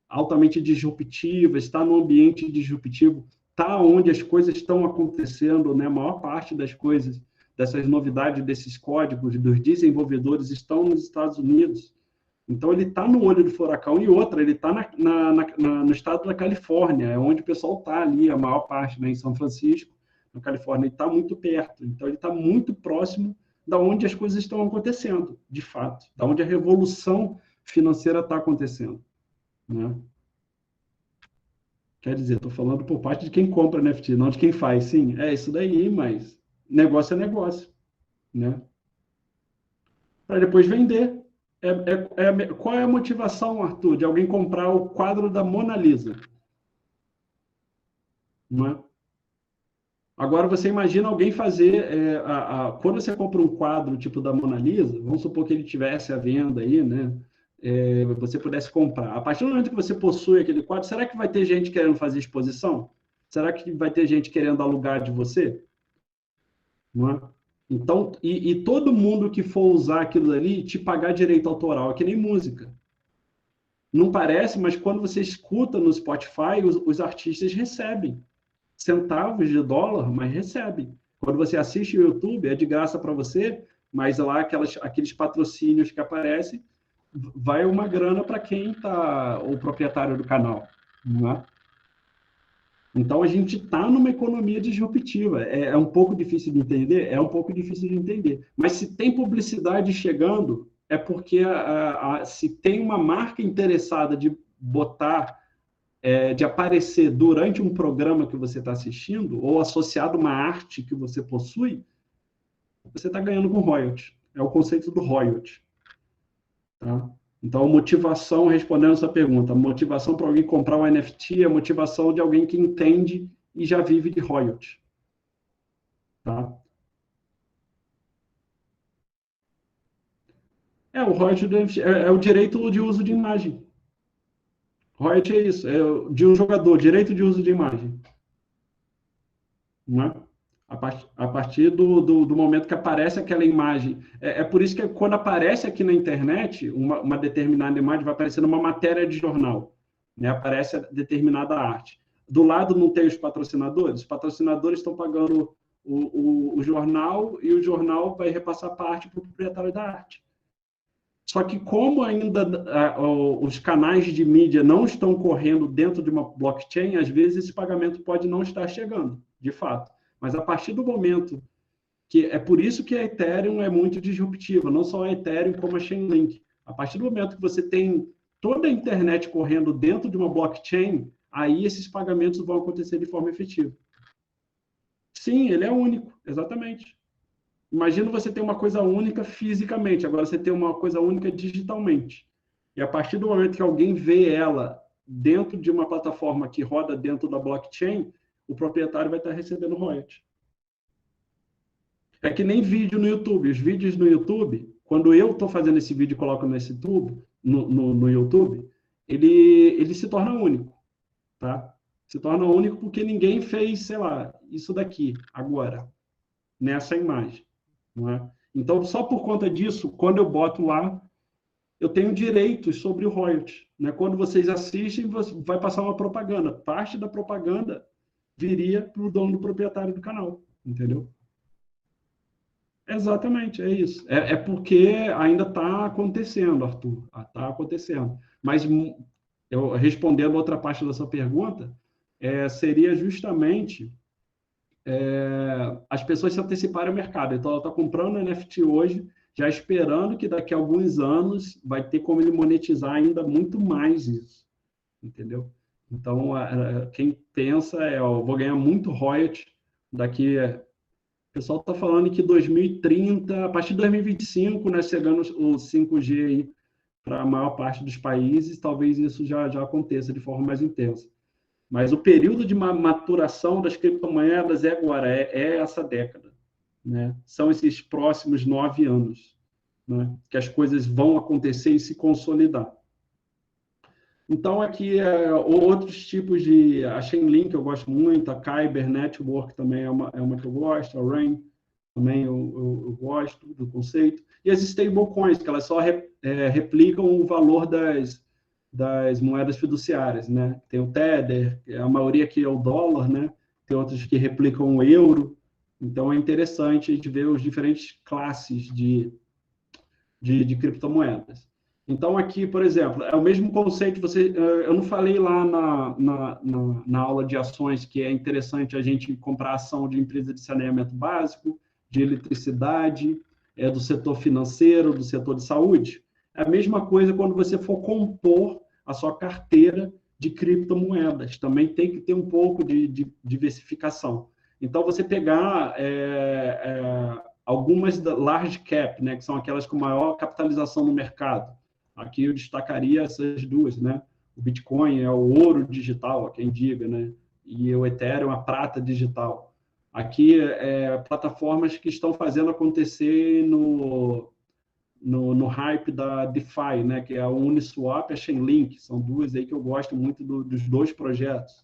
altamente disruptivas, está no ambiente disruptivo, está onde as coisas estão acontecendo, né? A maior parte das coisas, dessas novidades, desses códigos, dos desenvolvedores estão nos Estados Unidos. Então, ele está no olho do furacão. E outra, ele está no estado da Califórnia, é onde o pessoal está ali, a maior parte, né, em São Francisco, na Califórnia, ele está muito perto. Então, ele está muito próximo da onde as coisas estão acontecendo, de fato, da onde a revolução financeira está acontecendo, né? Quer dizer, estou falando por parte de quem compra NFT, não de quem faz. Sim, é isso daí, mas negócio é negócio, né? Para depois vender. Qual é a motivação, Arthur, de alguém comprar o quadro da Mona Lisa? Não é? Agora, você imagina alguém fazer... quando você compra um quadro tipo da Mona Lisa, vamos supor que ele tivesse à venda aí, né? Você pudesse comprar. A partir do momento que você possui aquele quadro, será que vai ter gente querendo fazer exposição? Será que vai ter gente querendo alugar de você? Não é? Então, todo mundo que for usar aquilo ali, te pagar direito autoral, é que nem música. Não parece, mas quando você escuta no Spotify, os artistas recebem centavos de dólar, mas recebem. Quando você assiste o YouTube, é de graça para você, mas lá aqueles patrocínios que aparecem, vai uma grana para quem está o proprietário do canal. Não é? Então, a gente está numa economia disruptiva. É um pouco difícil de entender? É um pouco difícil de entender. Mas se tem publicidade chegando, é porque se tem uma marca interessada de botar, de aparecer durante um programa que você está assistindo, ou associado a uma arte que você possui, você está ganhando com royalty. É o conceito do royalty. Tá? Então, motivação, respondendo essa pergunta, motivação para alguém comprar um NFT é a motivação de alguém que entende e já vive de royalty. Tá? O royalty do NFT é o direito de uso de imagem. Royalty é isso, de um jogador, direito de uso de imagem. Não é? A partir do momento que aparece aquela imagem. É por isso que quando aparece aqui na internet, uma determinada imagem vai aparecer numa matéria de jornal. Né? Aparece determinada arte. Do lado não tem os patrocinadores? Os patrocinadores estão pagando o jornal e o jornal vai repassar parte para o proprietário da arte. Só que como ainda os canais de mídia não estão correndo dentro de uma blockchain, às vezes esse pagamento pode não estar chegando, de fato. Mas a partir do momento que... É por isso que a Ethereum é muito disruptiva, não só a Ethereum como a Chainlink. A partir do momento que você tem toda a internet correndo dentro de uma blockchain, aí esses pagamentos vão acontecer de forma efetiva. Sim, ele é único, exatamente. Imagina você ter uma coisa única fisicamente, agora você tem uma coisa única digitalmente. E a partir do momento que alguém vê ela dentro de uma plataforma que roda dentro da blockchain, o proprietário vai estar recebendo royalties. É que nem vídeo no YouTube. Os vídeos no YouTube, quando eu estou fazendo esse vídeo e coloco nesse tubo, no YouTube, ele se torna único. Tá? Se torna único porque ninguém fez, sei lá, isso daqui, agora, nessa imagem. Não é? Então, só por conta disso, quando eu boto lá, eu tenho direitos sobre o royalties. Né? Quando vocês assistem, vai passar uma propaganda. Parte da propaganda viria para o dono do proprietário do canal. Entendeu? Exatamente, é isso. É porque ainda está acontecendo, Arthur. Está acontecendo. Mas, eu, respondendo outra parte da sua pergunta, seria justamente as pessoas se anteciparem ao mercado. Então, ela está comprando NFT hoje, já esperando que daqui a alguns anos vai ter como ele monetizar ainda muito mais isso. Entendeu? Então, quem pensa vou ganhar muito royalty daqui... O pessoal está falando que 2030, a partir de 2025, né, chegando o 5G aí, para a maior parte dos países, talvez isso já aconteça de forma mais intensa. Mas o período de maturação das criptomoedas é agora, é essa década, né? São esses próximos 9 anos, né? Que as coisas vão acontecer e se consolidar. Então, aqui, outros tipos de... A Chainlink eu gosto muito, a Kyber Network também é uma que eu gosto, a Rain também eu gosto do conceito. E as stablecoins, que elas só replicam o valor das moedas fiduciárias, né? Tem o Tether, a maioria aqui é o dólar, né? Tem outros que replicam o euro. Então, é interessante a gente ver os diferentes classes de criptomoedas. Então, aqui, por exemplo, é o mesmo conceito. Eu não falei lá na aula de ações que é interessante a gente comprar ação de empresa de saneamento básico, de eletricidade, do setor financeiro, do setor de saúde. É a mesma coisa quando você for compor a sua carteira de criptomoedas. Também tem que ter um pouco de diversificação. Então, você pegar algumas large cap, né, que são aquelas com maior capitalização no mercado. Aqui eu destacaria essas duas, né? O Bitcoin é o ouro digital, quem diga, né? E o Ethereum a prata digital. Aqui plataformas que estão fazendo acontecer no hype da DeFi, né? Que é a Uniswap e a Chainlink. São duas aí que eu gosto muito dos dois projetos.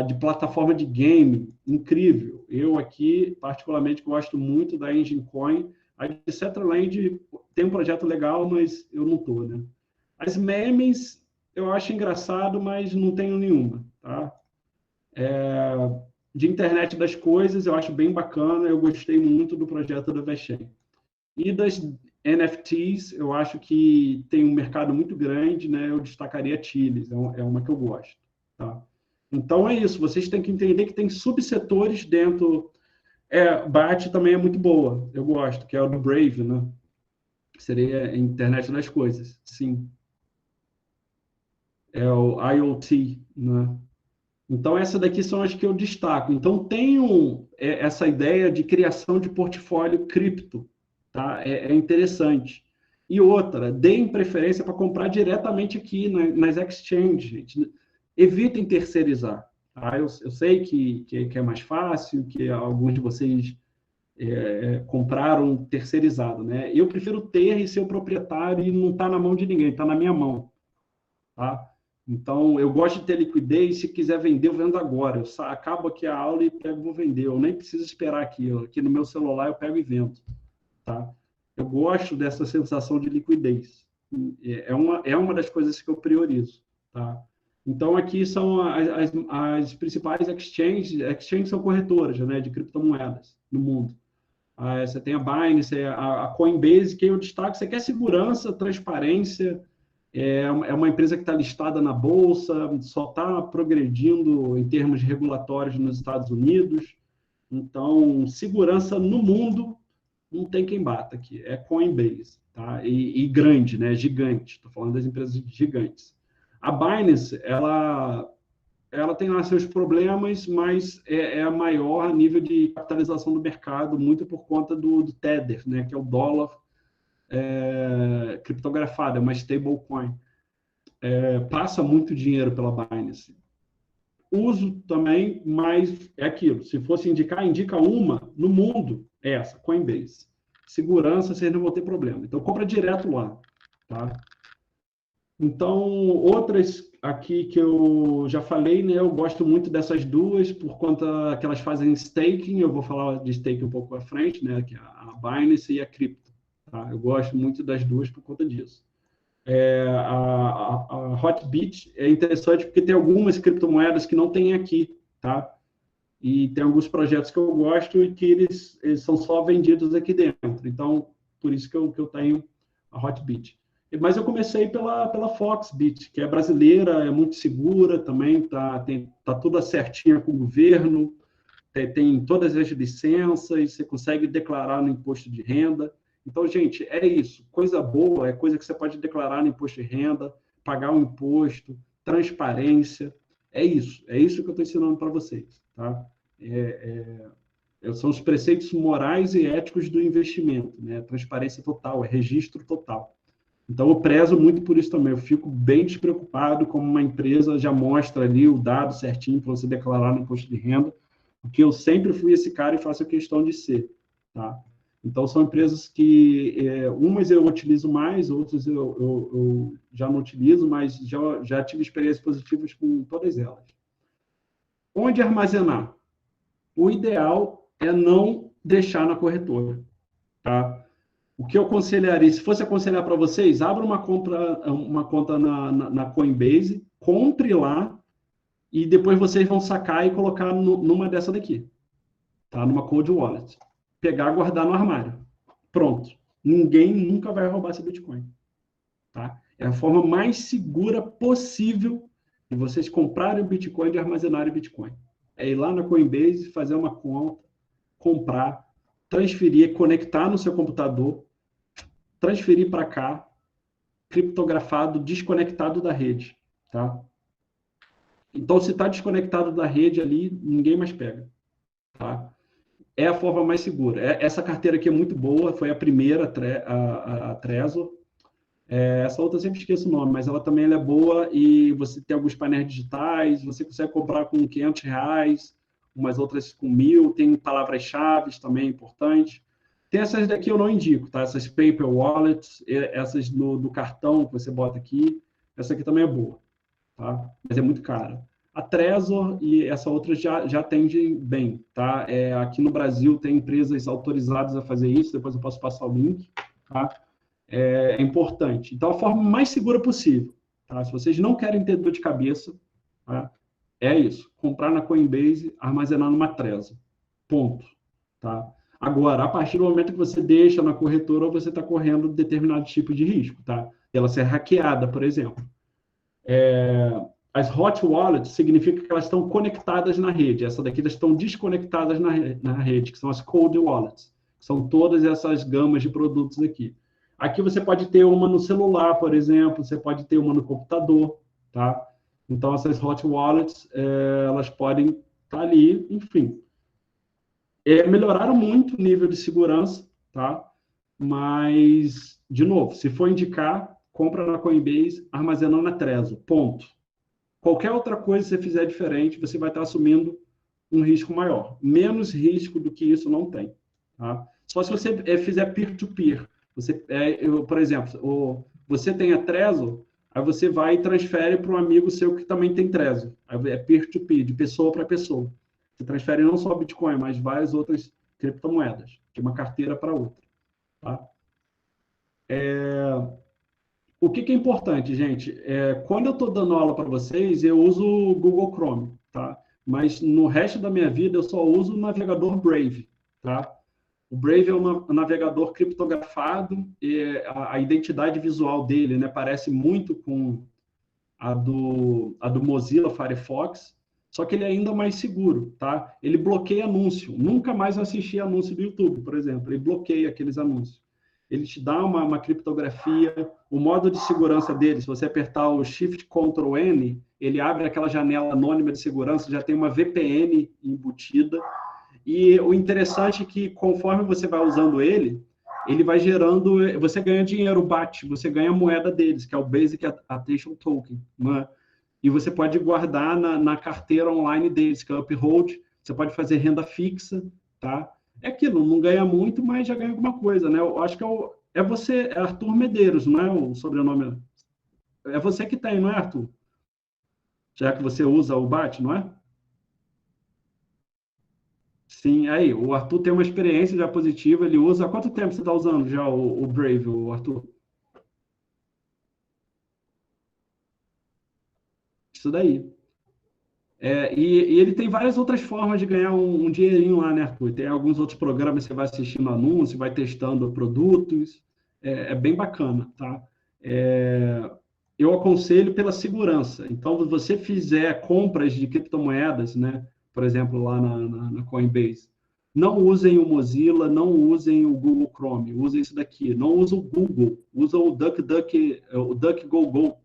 De plataforma de game, incrível. Eu aqui, particularmente, gosto muito da Engine Coin. A Decentraland tem um projeto legal, mas eu não estou, né? As memes, eu acho engraçado, mas não tenho nenhuma, tá? De internet das coisas, eu acho bem bacana. Eu gostei muito do projeto da VeChain. E das NFTs, eu acho que tem um mercado muito grande, né? Eu destacaria a Chilis, é uma que eu gosto, tá? Então, é isso. Vocês têm que entender que tem subsetores dentro. BAT também é muito boa. Eu gosto, que é o do Brave, né? Seria a internet das coisas. Sim. É o IoT, né? Então, essa daqui são as que eu destaco. Então, tenham essa ideia de criação de portfólio cripto, tá? É interessante. E outra, deem preferência para comprar diretamente aqui nas exchanges, gente. Evitem terceirizar. Tá? Eu sei que é mais fácil, que alguns de vocês compraram terceirizado, né? Eu prefiro ter e ser o proprietário e não estar na mão de ninguém, está na minha mão. Tá? Então, eu gosto de ter liquidez. Se quiser vender, eu vendo agora. Eu acabo aqui a aula e pego, vou vender. Eu nem preciso esperar aqui. Aqui no meu celular eu pego e vendo. Tá? Eu gosto dessa sensação de liquidez. É uma das coisas que eu priorizo. Tá? Então, aqui são as principais exchanges. Exchanges são corretoras, né, de criptomoedas no mundo. Você tem a Binance, a Coinbase, que eu destaco. Você quer segurança, transparência. É uma empresa que está listada na Bolsa, só está progredindo em termos regulatórios nos Estados Unidos. Então, segurança no mundo, não tem quem bata aqui. É Coinbase, tá? E grande, né? Gigante. Estou falando das empresas gigantes. A Binance, ela tem lá seus problemas, mas é a maior a nível de capitalização do mercado, muito por conta do Tether, né? Que é o dólar criptografado, é uma stablecoin. Passa muito dinheiro pela Binance. Uso também, mas é aquilo. Se fosse indicar, indica uma no mundo, essa, Coinbase. Segurança, vocês não vão ter problema. Então, compra direto lá. Tá? Então, outras aqui que eu já falei, né? Eu gosto muito dessas duas, por conta que elas fazem staking. Eu vou falar de staking um pouco à frente, né? Que é a Binance e a Crypto. Tá? Eu gosto muito das duas por conta disso. A Hotbit é interessante porque tem algumas criptomoedas que não tem aqui, tá? E tem alguns projetos que eu gosto e que eles são só vendidos aqui dentro. Então, por isso que eu tenho a Hotbit. Mas eu comecei pela Foxbit, que é brasileira, é muito segura também, tá tudo certinho com o governo, tem todas as licenças, você consegue declarar no imposto de renda. Então, gente, é isso. Coisa boa é coisa que você pode declarar no imposto de renda, pagar o imposto, transparência. É isso. É isso que eu estou ensinando para vocês. Tá? São os preceitos morais e éticos do investimento. Né? Transparência total, registro total. Então, eu prezo muito por isso também. Eu fico bem despreocupado como uma empresa já mostra ali o dado certinho para você declarar no imposto de renda, porque eu sempre fui esse cara e faço questão de ser, tá? Então, são empresas que, umas eu utilizo mais, outras eu já não utilizo, mas já tive experiências positivas com todas elas. Onde armazenar? O ideal é não deixar na corretora, tá? O que eu aconselharia, se fosse aconselhar para vocês, abra uma conta na Coinbase, compre lá e depois vocês vão sacar e colocar numa dessa daqui, tá? Numa cold wallet. Pegar e guardar no armário. Pronto. Ninguém nunca vai roubar esse Bitcoin, tá? É a forma mais segura possível de vocês comprarem o Bitcoin e de armazenarem o Bitcoin. É ir lá na Coinbase, fazer uma conta, comprar, transferir, conectar no seu computador, transferir para cá, criptografado, desconectado da rede, tá? Então, se está desconectado da rede ali, ninguém mais pega, tá? É a forma mais segura. Essa carteira aqui é muito boa, foi a primeira, a Trezor. Essa outra eu sempre esqueço o nome, mas ela também é boa e você tem alguns painéis digitais, você consegue comprar com R$ 500, umas outras com 1.000, tem palavras-chave também importantes. Tem essas daqui eu não indico, tá? Essas paper wallets, essas do cartão que você bota aqui, essa aqui também é boa, tá? Mas é muito cara. A Trezor e essa outra já atende bem, tá? Aqui no Brasil tem empresas autorizadas a fazer isso, depois eu posso passar o link, tá? É importante. Então, a forma mais segura possível, tá? Se vocês não querem ter dor de cabeça, tá? É isso, comprar na Coinbase, armazenar numa Trezor, ponto, tá? Agora, a partir do momento que você deixa na corretora, você está correndo determinado tipo de risco, tá? Ela ser hackeada, por exemplo. As hot wallets significa que elas estão conectadas na rede. Essa daqui elas estão desconectadas na rede, que são as cold wallets. São todas essas gamas de produtos aqui. Aqui você pode ter uma no celular, por exemplo, você pode ter uma no computador, tá? Então, essas hot wallets, elas podem estar ali, enfim. Melhoraram muito o nível de segurança, tá? Mas, de novo, se for indicar, compra na Coinbase, armazenando na Trezor, ponto. Qualquer outra coisa que você fizer diferente, você vai estar assumindo um risco maior. Menos risco do que isso não tem, tá? Só se você fizer peer-to-peer. Por exemplo, você tem a Trezor, aí você vai e transfere para um amigo seu que também tem Trezor. Aí é peer-to-peer, de pessoa para pessoa. Você transfere não só Bitcoin, mas várias outras criptomoedas, de uma carteira para outra, tá? O que é importante, gente? Quando eu estou dando aula para vocês, eu uso o Google Chrome, tá? Mas no resto da minha vida eu só uso o navegador Brave, tá? O Brave é um navegador criptografado e a identidade visual dele, né, parece muito com a do Mozilla Firefox, só que ele é ainda mais seguro, tá? Ele bloqueia anúncio. Nunca mais eu assisti anúncio do YouTube, por exemplo. Ele bloqueia aqueles anúncios. Ele te dá uma criptografia. O modo de segurança dele, se você apertar o Shift Ctrl N, ele abre aquela janela anônima de segurança, já tem uma VPN embutida. E o interessante é que, conforme você vai usando ele vai gerando, você ganha dinheiro, o BAT, você ganha a moeda deles, que é o Basic Attention Token, né? E você pode guardar na carteira online deles, que é o Uphold, você pode fazer renda fixa, tá? É aquilo, não ganha muito, mas já ganha alguma coisa, né? Eu acho que você, é Arthur Medeiros, não é o sobrenome? É você que tem, não é, Arthur? Já que você usa o BAT, não é? Sim, aí, o Arthur tem uma experiência já positiva, ele usa. Há quanto tempo você está usando já o Brave, o Arthur? Isso daí. E ele tem várias outras formas de ganhar um dinheirinho lá, né, Arthur? Tem alguns outros programas que você vai assistindo anúncio, vai testando produtos. É bem bacana, tá? Eu aconselho pela segurança. Então, se você fizer compras de criptomoedas, né? Por exemplo, lá na Coinbase, não usem o Mozilla, não usem o Google Chrome, usem isso daqui. Não usem o Google, usem o DuckDuckGo,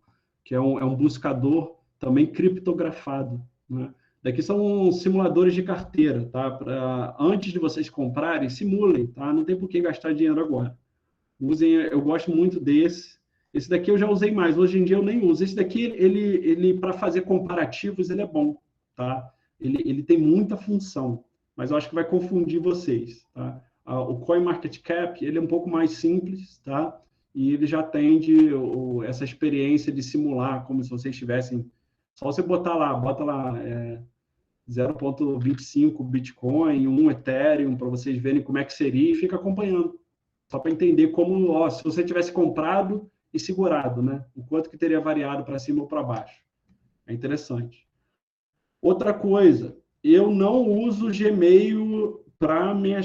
que é um buscador também criptografado, né? Daqui são simuladores de carteira, tá? Antes de vocês comprarem, simulem, tá? Não tem por que gastar dinheiro agora. Usem, eu gosto muito desse. Esse daqui eu já usei mais, hoje em dia eu nem uso. Esse daqui, ele para fazer comparativos, ele é bom, tá? Ele tem muita função, mas eu acho que vai confundir vocês, tá? O CoinMarketCap, ele é um pouco mais simples, tá? E ele já atende essa experiência de simular, como se vocês tivessem... Só você botar lá, bota lá 0,25 Bitcoin, 1 Ethereum, para vocês verem como é que seria e fica acompanhando. Só para entender como, ó, se você tivesse comprado e segurado, né? O quanto que teria variado para cima ou para baixo. É interessante. Outra coisa, eu não uso Gmail para minha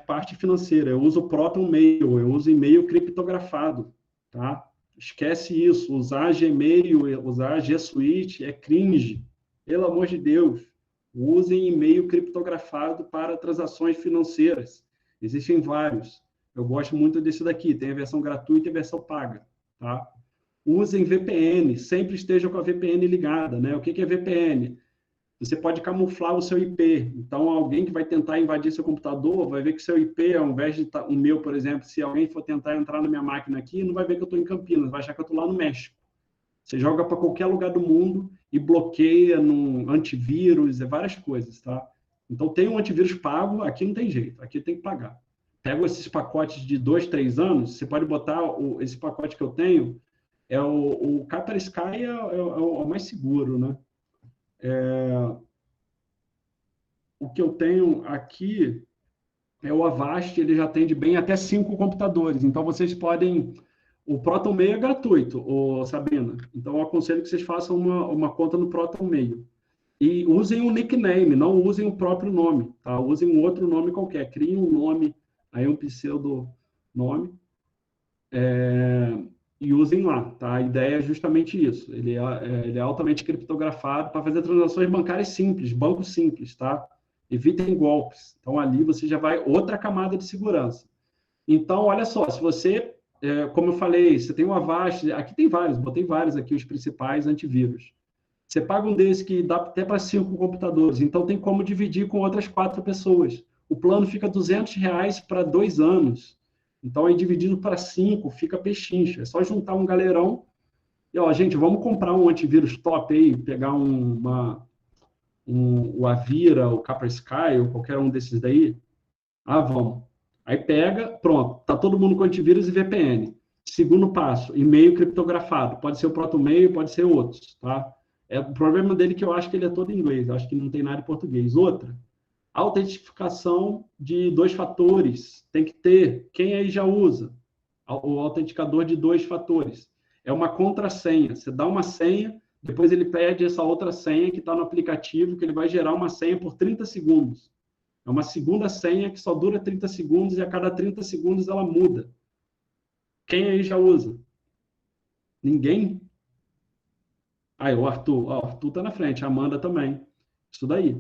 parte financeira. Eu uso o ProtonMail, eu uso e-mail criptografado, tá? Esquece isso. Usar Gmail, usar G Suite é cringe. Pelo amor de Deus. Usem e-mail criptografado para transações financeiras. Existem vários. Eu gosto muito desse daqui. Tem a versão gratuita e a versão paga, tá? Usem VPN. Sempre estejam com a VPN ligada, né? O que é VPN? Você pode camuflar o seu IP. Então, alguém que vai tentar invadir seu computador vai ver que seu IP, ao invés de o meu, por exemplo, se alguém for tentar entrar na minha máquina aqui, não vai ver que eu estou em Campinas, vai achar que eu estou lá no México. Você joga para qualquer lugar do mundo e bloqueia no antivírus, várias coisas, tá? Então, tem um antivírus pago, aqui não tem jeito, aqui tem que pagar. Pega esses pacotes de 2, 3 anos, você pode botar esse pacote que eu tenho, o Kaspersky é o mais seguro, né? O que eu tenho aqui é o Avast, ele já atende bem até 5 computadores. Então, vocês podem... O ProtonMail é gratuito, Sabrina. Então, eu aconselho que vocês façam uma conta no ProtonMail. E usem um nickname, não usem o próprio nome, tá? Usem um outro nome qualquer. Criem um nome, aí um pseudonome, e usem lá, tá? A ideia é justamente isso. Ele é altamente criptografado para fazer transações bancárias simples, banco simples, tá? Evitem golpes. Então, ali você já vai outra camada de segurança. Então, olha só, se você, como eu falei, você tem o Avast, aqui tem vários, botei vários aqui, os principais antivírus. Você paga um desse que dá até para 5 computadores, então tem como dividir com outras 4 pessoas. O plano fica R$200 para 2 anos. Então, aí dividido para 5, fica pechincha. É só juntar um galerão e, ó, gente, vamos comprar um antivírus top aí, pegar o Avira, o Kaspersky, ou qualquer um desses daí. Ah, vamos. Aí pega, pronto, tá todo mundo com antivírus e VPN. Segundo passo, e-mail criptografado. Pode ser o ProtonMail, pode ser outros, tá? O problema dele é que eu acho que ele é todo em inglês, eu acho que não tem nada em português. Outra, autentificação de 2 fatores. Tem que ter. Quem aí já usa? O autenticador de 2 fatores. É uma contrassenha. Você dá uma senha, depois ele pede essa outra senha que está no aplicativo, que ele vai gerar uma senha por 30 segundos. É uma segunda senha que só dura 30 segundos e a cada 30 segundos ela muda. Quem aí já usa? Ninguém? Aí, o Arthur. Ó, o Arthur tá na frente, a Amanda também. Isso daí.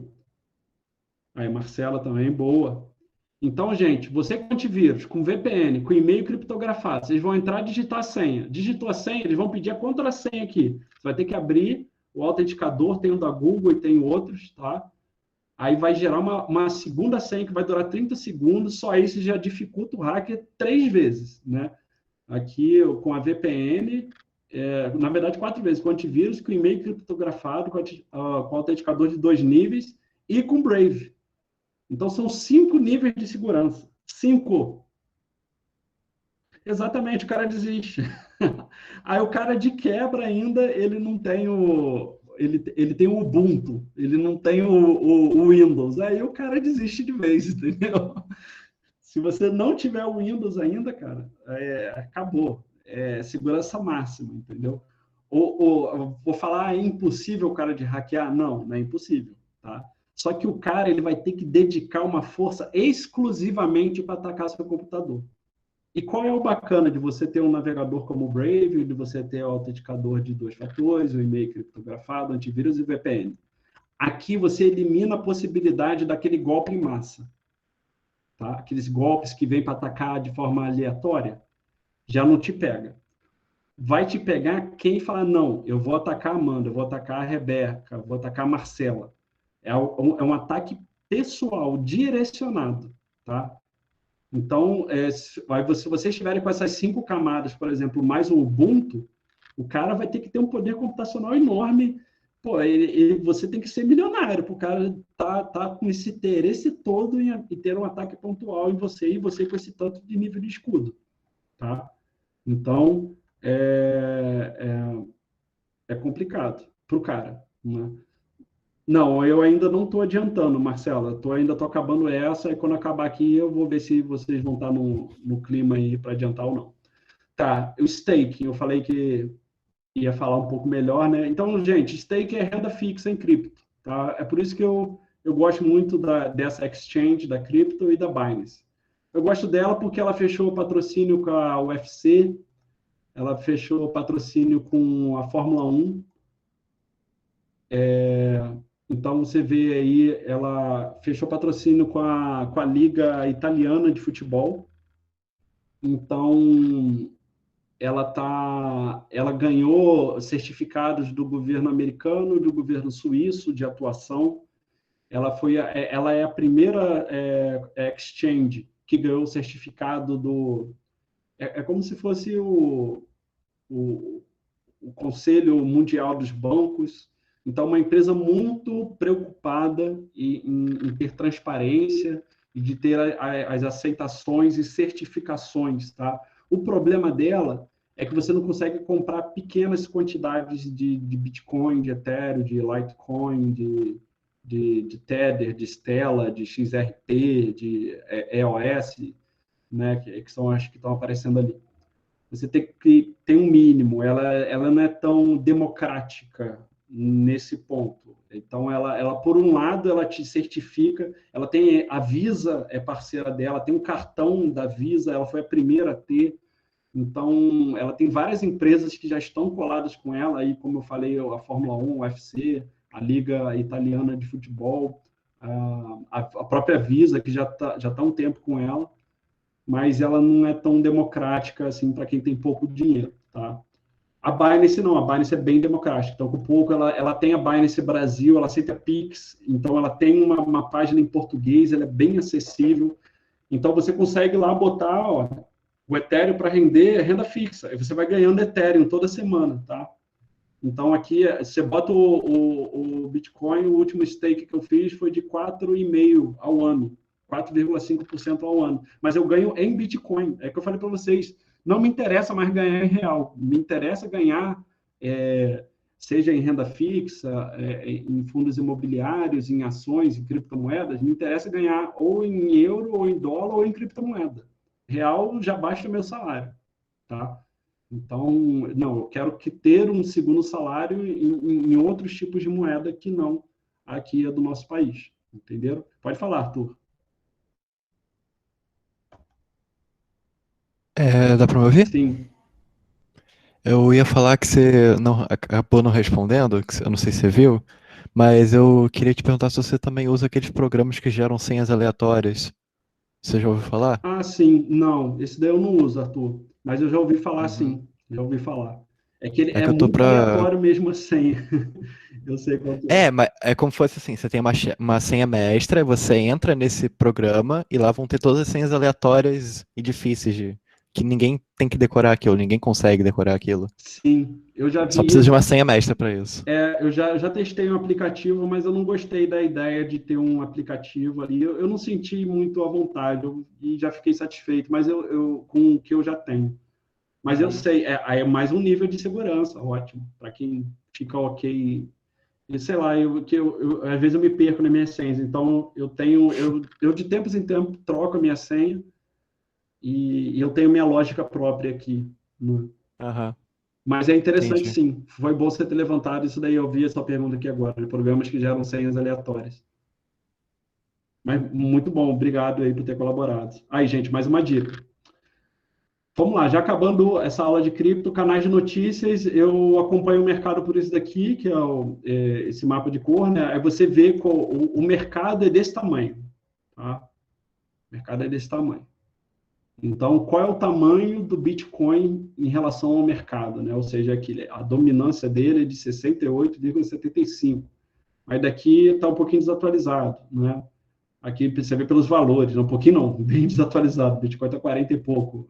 Aí, Marcela também, boa. Então, gente, você com antivírus, com VPN, com e-mail criptografado, vocês vão entrar e digitar a senha. Digitou a senha, eles vão pedir a contrassenha aqui. Você vai ter que abrir o autenticador, tem o da Google e tem outros, tá? Aí vai gerar uma segunda senha que vai durar 30 segundos, só aí você já dificulta o hacker 3 vezes, né? Aqui, com a VPN, na verdade, 4 vezes, com antivírus, com e-mail criptografado, com autenticador de 2 níveis e com Brave. Então, são 5 níveis de segurança. 5. Exatamente, o cara desiste. Aí o cara de quebra ainda, ele não tem ele tem o Ubuntu, ele não tem o Windows. Aí o cara desiste de vez, entendeu? Se você não tiver o Windows ainda, cara, acabou. É segurança máxima, entendeu? Vou falar, é impossível o cara de hackear? Não, não é impossível, tá? Só que o cara ele vai ter que dedicar uma força exclusivamente para atacar seu computador. E qual é o bacana de você ter um navegador como o Brave, de você ter o autenticador de 2 fatores, o e-mail criptografado, antivírus e VPN? Aqui você elimina a possibilidade daquele golpe em massa. Tá? Aqueles golpes que vêm para atacar de forma aleatória, já não te pega. Vai te pegar quem fala, não, eu vou atacar a Amanda, eu vou atacar a Rebeca, eu vou atacar a Marcela. É um ataque pessoal, direcionado, tá? Então, se vocês estiverem com essas 5 camadas, por exemplo, mais o Ubuntu, o cara vai ter que ter um poder computacional enorme. Pô, você tem que ser milionário para o cara tá com esse interesse todo em ter um ataque pontual em você, e você com esse tanto de nível de escudo. Tá? Então, é complicado para o cara. Né? Não, eu ainda não estou adiantando, Marcela. Ainda estou acabando essa, e quando acabar aqui eu vou ver se vocês vão estar no clima aí para adiantar ou não. Tá, o staking, eu falei que ia falar um pouco melhor, né? Então, gente, staking é renda fixa em cripto, tá? É por isso que eu gosto muito dessa exchange, da cripto e da Binance. Eu gosto dela porque ela fechou patrocínio com a UFC, ela fechou patrocínio com a Fórmula 1. Então, você vê aí, ela fechou patrocínio com a Liga Italiana de Futebol. Então, ela ganhou certificados do governo americano e do governo suíço de atuação. Ela é a primeira exchange que ganhou o certificado do... É como se fosse o, o Conselho Mundial dos Bancos. Então, uma empresa muito preocupada em ter transparência e de ter as aceitações e certificações. Tá? O problema dela é que você não consegue comprar pequenas quantidades de Bitcoin, de Ethereum, de Litecoin, de Tether, de Stellar, de XRP, de EOS, né, que são as que estão aparecendo ali. Você tem que ter um mínimo, ela não é tão democrática nesse ponto. Então, ela por um lado, ela te certifica, ela tem a Visa, é parceira dela, tem um cartão da Visa, ela foi a primeira a ter. Então, ela tem várias empresas que já estão coladas com ela, aí, como eu falei, a Fórmula 1, o UFC, a Liga Italiana de Futebol, a própria Visa, que já tá há um tempo com ela, mas ela não é tão democrática assim para quem tem pouco dinheiro, tá? A Binance não, a Binance é bem democrática. Então, com pouco, ela tem a Binance Brasil, ela aceita Pix, então ela tem uma página em português, ela é bem acessível. Então, você consegue lá botar o Ethereum para render renda fixa. Aí você vai ganhando Ethereum toda semana, tá? Então, aqui, você bota o Bitcoin, o último stake que eu fiz foi de 4,5% ao ano. 4,5% ao ano. Mas eu ganho em Bitcoin. É que eu falei para vocês, não me interessa mais ganhar em real. Me interessa ganhar, seja em renda fixa, em fundos imobiliários, em ações, em criptomoedas, me interessa ganhar ou em euro, ou em dólar, ou em criptomoeda. Real já basta meu salário, tá? Então, não, eu quero ter um segundo salário em outros tipos de moeda que não aqui é do nosso país, entenderam? Pode falar, Arthur. Dá pra me ouvir? Sim. Eu ia falar que você não acabou não respondendo, que eu não sei se você viu, mas eu queria te perguntar se você também usa aqueles programas que geram senhas aleatórias. Você já ouviu falar? Ah, sim. Não, esse daí eu não uso, Arthur. Mas eu já ouvi falar, Uhum. sim. Já ouvi falar. É que ele É é que eu tô muito pra. aleatório mesmo a senha. Eu sei quanto é. Mas é como se fosse assim: você tem uma senha mestra, você entra nesse programa e lá vão ter todas as senhas aleatórias e difíceis que ninguém tem que decorar aquilo, ninguém consegue decorar aquilo. Sim, eu já Só vi precisa de uma isso. senha mestra pra isso. Eu já testei um aplicativo, mas eu não gostei da ideia de ter um aplicativo ali. Eu não senti muito à vontade e já fiquei satisfeito, mas com o que eu já tenho. Mas eu Uhum. sei, aí é mais um nível de segurança, ótimo. Para quem fica ok. E sei lá, às vezes eu me perco nas minhas senhas. Então, eu de tempos em tempos troco a minha senha e eu tenho minha lógica própria aqui. Né? Aham, Mas é interessante, entendi. sim. Foi bom você ter levantado isso daí. Eu vi essa pergunta aqui agora, de programas que geram senhas aleatórias. Mas muito bom, obrigado aí por ter colaborado. Aí, gente, mais uma dica. Vamos lá, já acabando essa aula de cripto, canais de notícias, eu acompanho o mercado por isso daqui, que é esse mapa de cor, né? Aí você vê que o mercado é desse tamanho, tá? O mercado é desse tamanho. Então, qual é o tamanho do Bitcoin em relação ao mercado, né? Ou seja, a dominância dele é de 68,75. Mas daqui está um pouquinho desatualizado, né? Aqui você vê pelos valores, um pouquinho não, bem desatualizado. O Bitcoin está 40 e pouco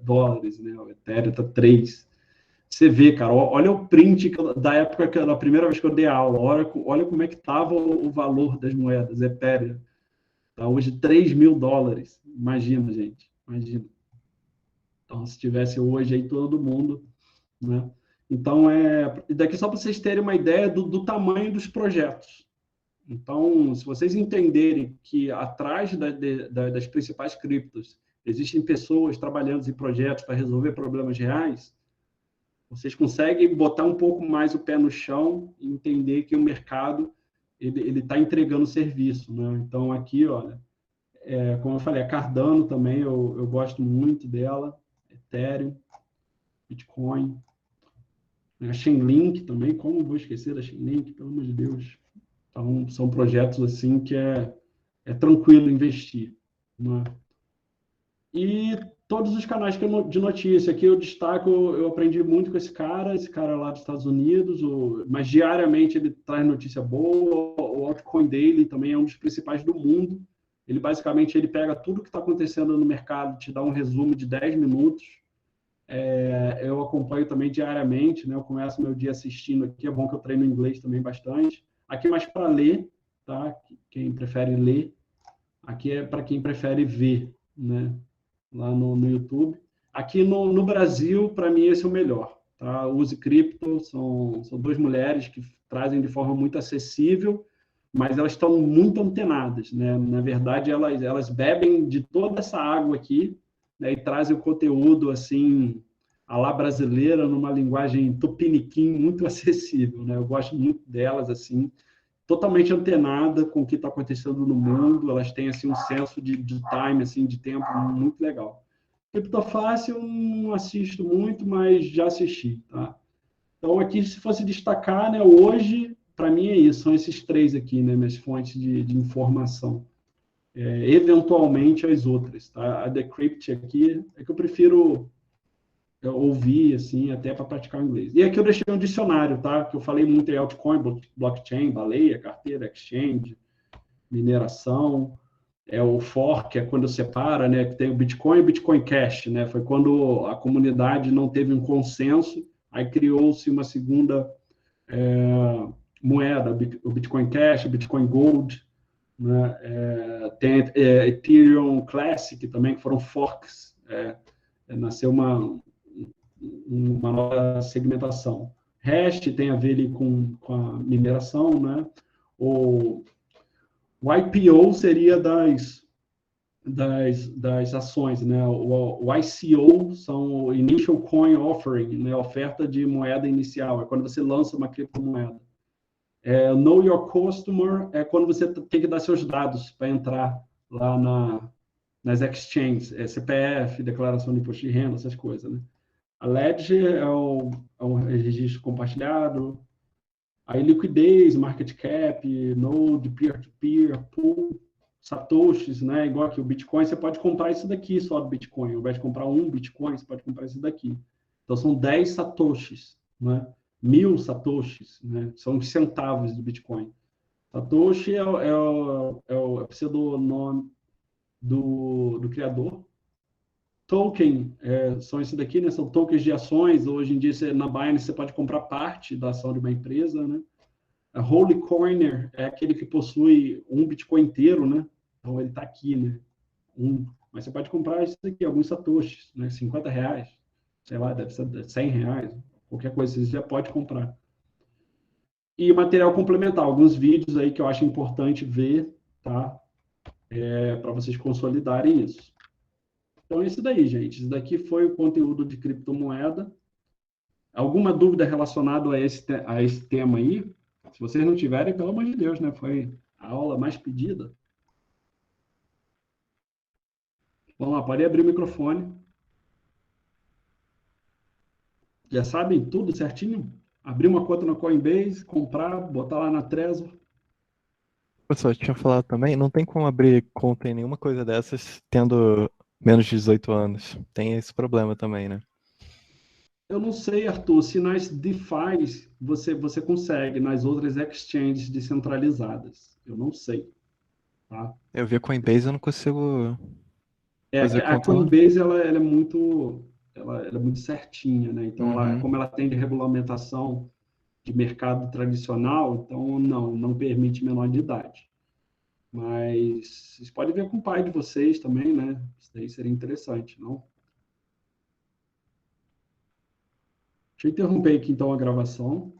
dólares, né? O Ethereum está 3. Você vê, cara, olha o print da época, da primeira vez que eu dei aula, olha como é que estava o valor das moedas, Ethereum. Está hoje $3.000. Imagina, gente, imagina. Então, se tivesse hoje aí todo mundo, né? Então, daqui só para vocês terem uma ideia do tamanho dos projetos. Então, se vocês entenderem que atrás das principais criptos existem pessoas trabalhando em projetos para resolver problemas reais, vocês conseguem botar um pouco mais o pé no chão e entender que o mercado ele está entregando serviço, né? Então, aqui, olha, como eu falei, a Cardano também, eu gosto muito dela, Ethereum, Bitcoin, a Chainlink também, como vou esquecer da Chainlink, pelo amor de Deus. Então, são projetos assim que é tranquilo investir, né? E todos os canais de notícia, aqui eu destaco, eu aprendi muito com esse cara lá dos Estados Unidos, mas diariamente ele traz notícia boa, o Altcoin Daily também é um dos principais do mundo. Ele basicamente ele pega tudo que está acontecendo no mercado, te dá um resumo de 10 minutos. Eu acompanho também diariamente, né? Eu começo meu dia assistindo aqui, é bom que eu treino inglês também bastante. Aqui é mais para ler, tá? Quem prefere ler. Aqui é para quem prefere ver, né? Lá no YouTube. Aqui no Brasil, para mim, esse é o melhor. Tá? Use Cripto, são duas mulheres que trazem de forma muito acessível, mas elas estão muito antenadas, né? Na verdade, elas bebem de toda essa água aqui, né? E trazem o conteúdo assim, à la brasileira, numa linguagem tupiniquim muito acessível, né? Eu gosto muito delas, assim, totalmente antenada com o que está acontecendo no mundo, elas têm assim um senso de time, assim, de tempo muito legal. Criptofácil eu não assisto muito, mas já assisti, tá? Então aqui, se fosse destacar, né, hoje, para mim é isso, são esses três aqui, né, minhas fontes de informação. Eventualmente as outras, tá? A Decrypt aqui é que eu prefiro ouvir, assim, até para praticar o inglês. E aqui eu deixei um dicionário, tá? Que eu falei muito em altcoin, blockchain, baleia, carteira, exchange, mineração. O fork é quando separa, né? Que tem o Bitcoin e o Bitcoin Cash, né? Foi quando a comunidade não teve um consenso, aí criou-se uma segunda moeda, o Bitcoin Cash, o Bitcoin Gold, né? Tem Ethereum Classic também, que foram forks. Nasceu uma nova segmentação. Hash tem a ver ali com a mineração, né? O IPO seria das ações, né? O ICO são o Initial Coin Offering, né? Oferta de moeda inicial, é quando você lança uma criptomoeda. Know Your Customer é quando você tem que dar seus dados para entrar lá nas exchanges, CPF, declaração de imposto de renda, essas coisas, né? A Ledger é um registro compartilhado. Aí liquidez, market cap, node, peer-to-peer, pool, satoshis, né? Igual aqui o Bitcoin, você pode comprar isso daqui só do Bitcoin. Ao invés de comprar um Bitcoin, você pode comprar isso daqui. Então são 10 satoshis, né? 1.000 satoshis, né? São os centavos do Bitcoin. Satoshi é o pseudonome do criador. Token são esses daqui, né? São tokens de ações. Hoje em dia, na Binance, você pode comprar parte da ação de uma empresa, né? A Holy Coiner é aquele que possui um Bitcoin inteiro, né? Então, ele está aqui, né? Mas você pode comprar isso aqui, alguns satoshis, né? R$50, sei lá, deve ser R$100, qualquer coisa, você já pode comprar. E material complementar, alguns vídeos aí que eu acho importante ver, tá? Para vocês consolidarem isso. Então, é isso daí, gente. Isso daqui foi o conteúdo de criptomoeda. Alguma dúvida relacionada a esse tema aí? Se vocês não tiverem, pelo amor de Deus, né? Foi a aula mais pedida. Vamos lá, pode abrir o microfone. Já sabem tudo certinho? Abrir uma conta na Coinbase, comprar, botar lá na Trezor. Pessoal, eu tinha falado também, não tem como abrir conta em nenhuma coisa dessas tendo menos de 18 anos. Tem esse problema também, né? Eu não sei, Arthur, se nas DeFi você consegue, nas outras exchanges descentralizadas. Eu não sei. tá? Eu vi a Coinbase, eu não consigo fazer A conta lá. Coinbase, ela é muito certinha, né? Então, Uhum. como ela tem de regulamentação de mercado tradicional, então não permite menor de idade. Mas vocês podem ver com o pai de vocês também, né? Isso daí seria interessante, não? Deixa eu interromper aqui então a gravação.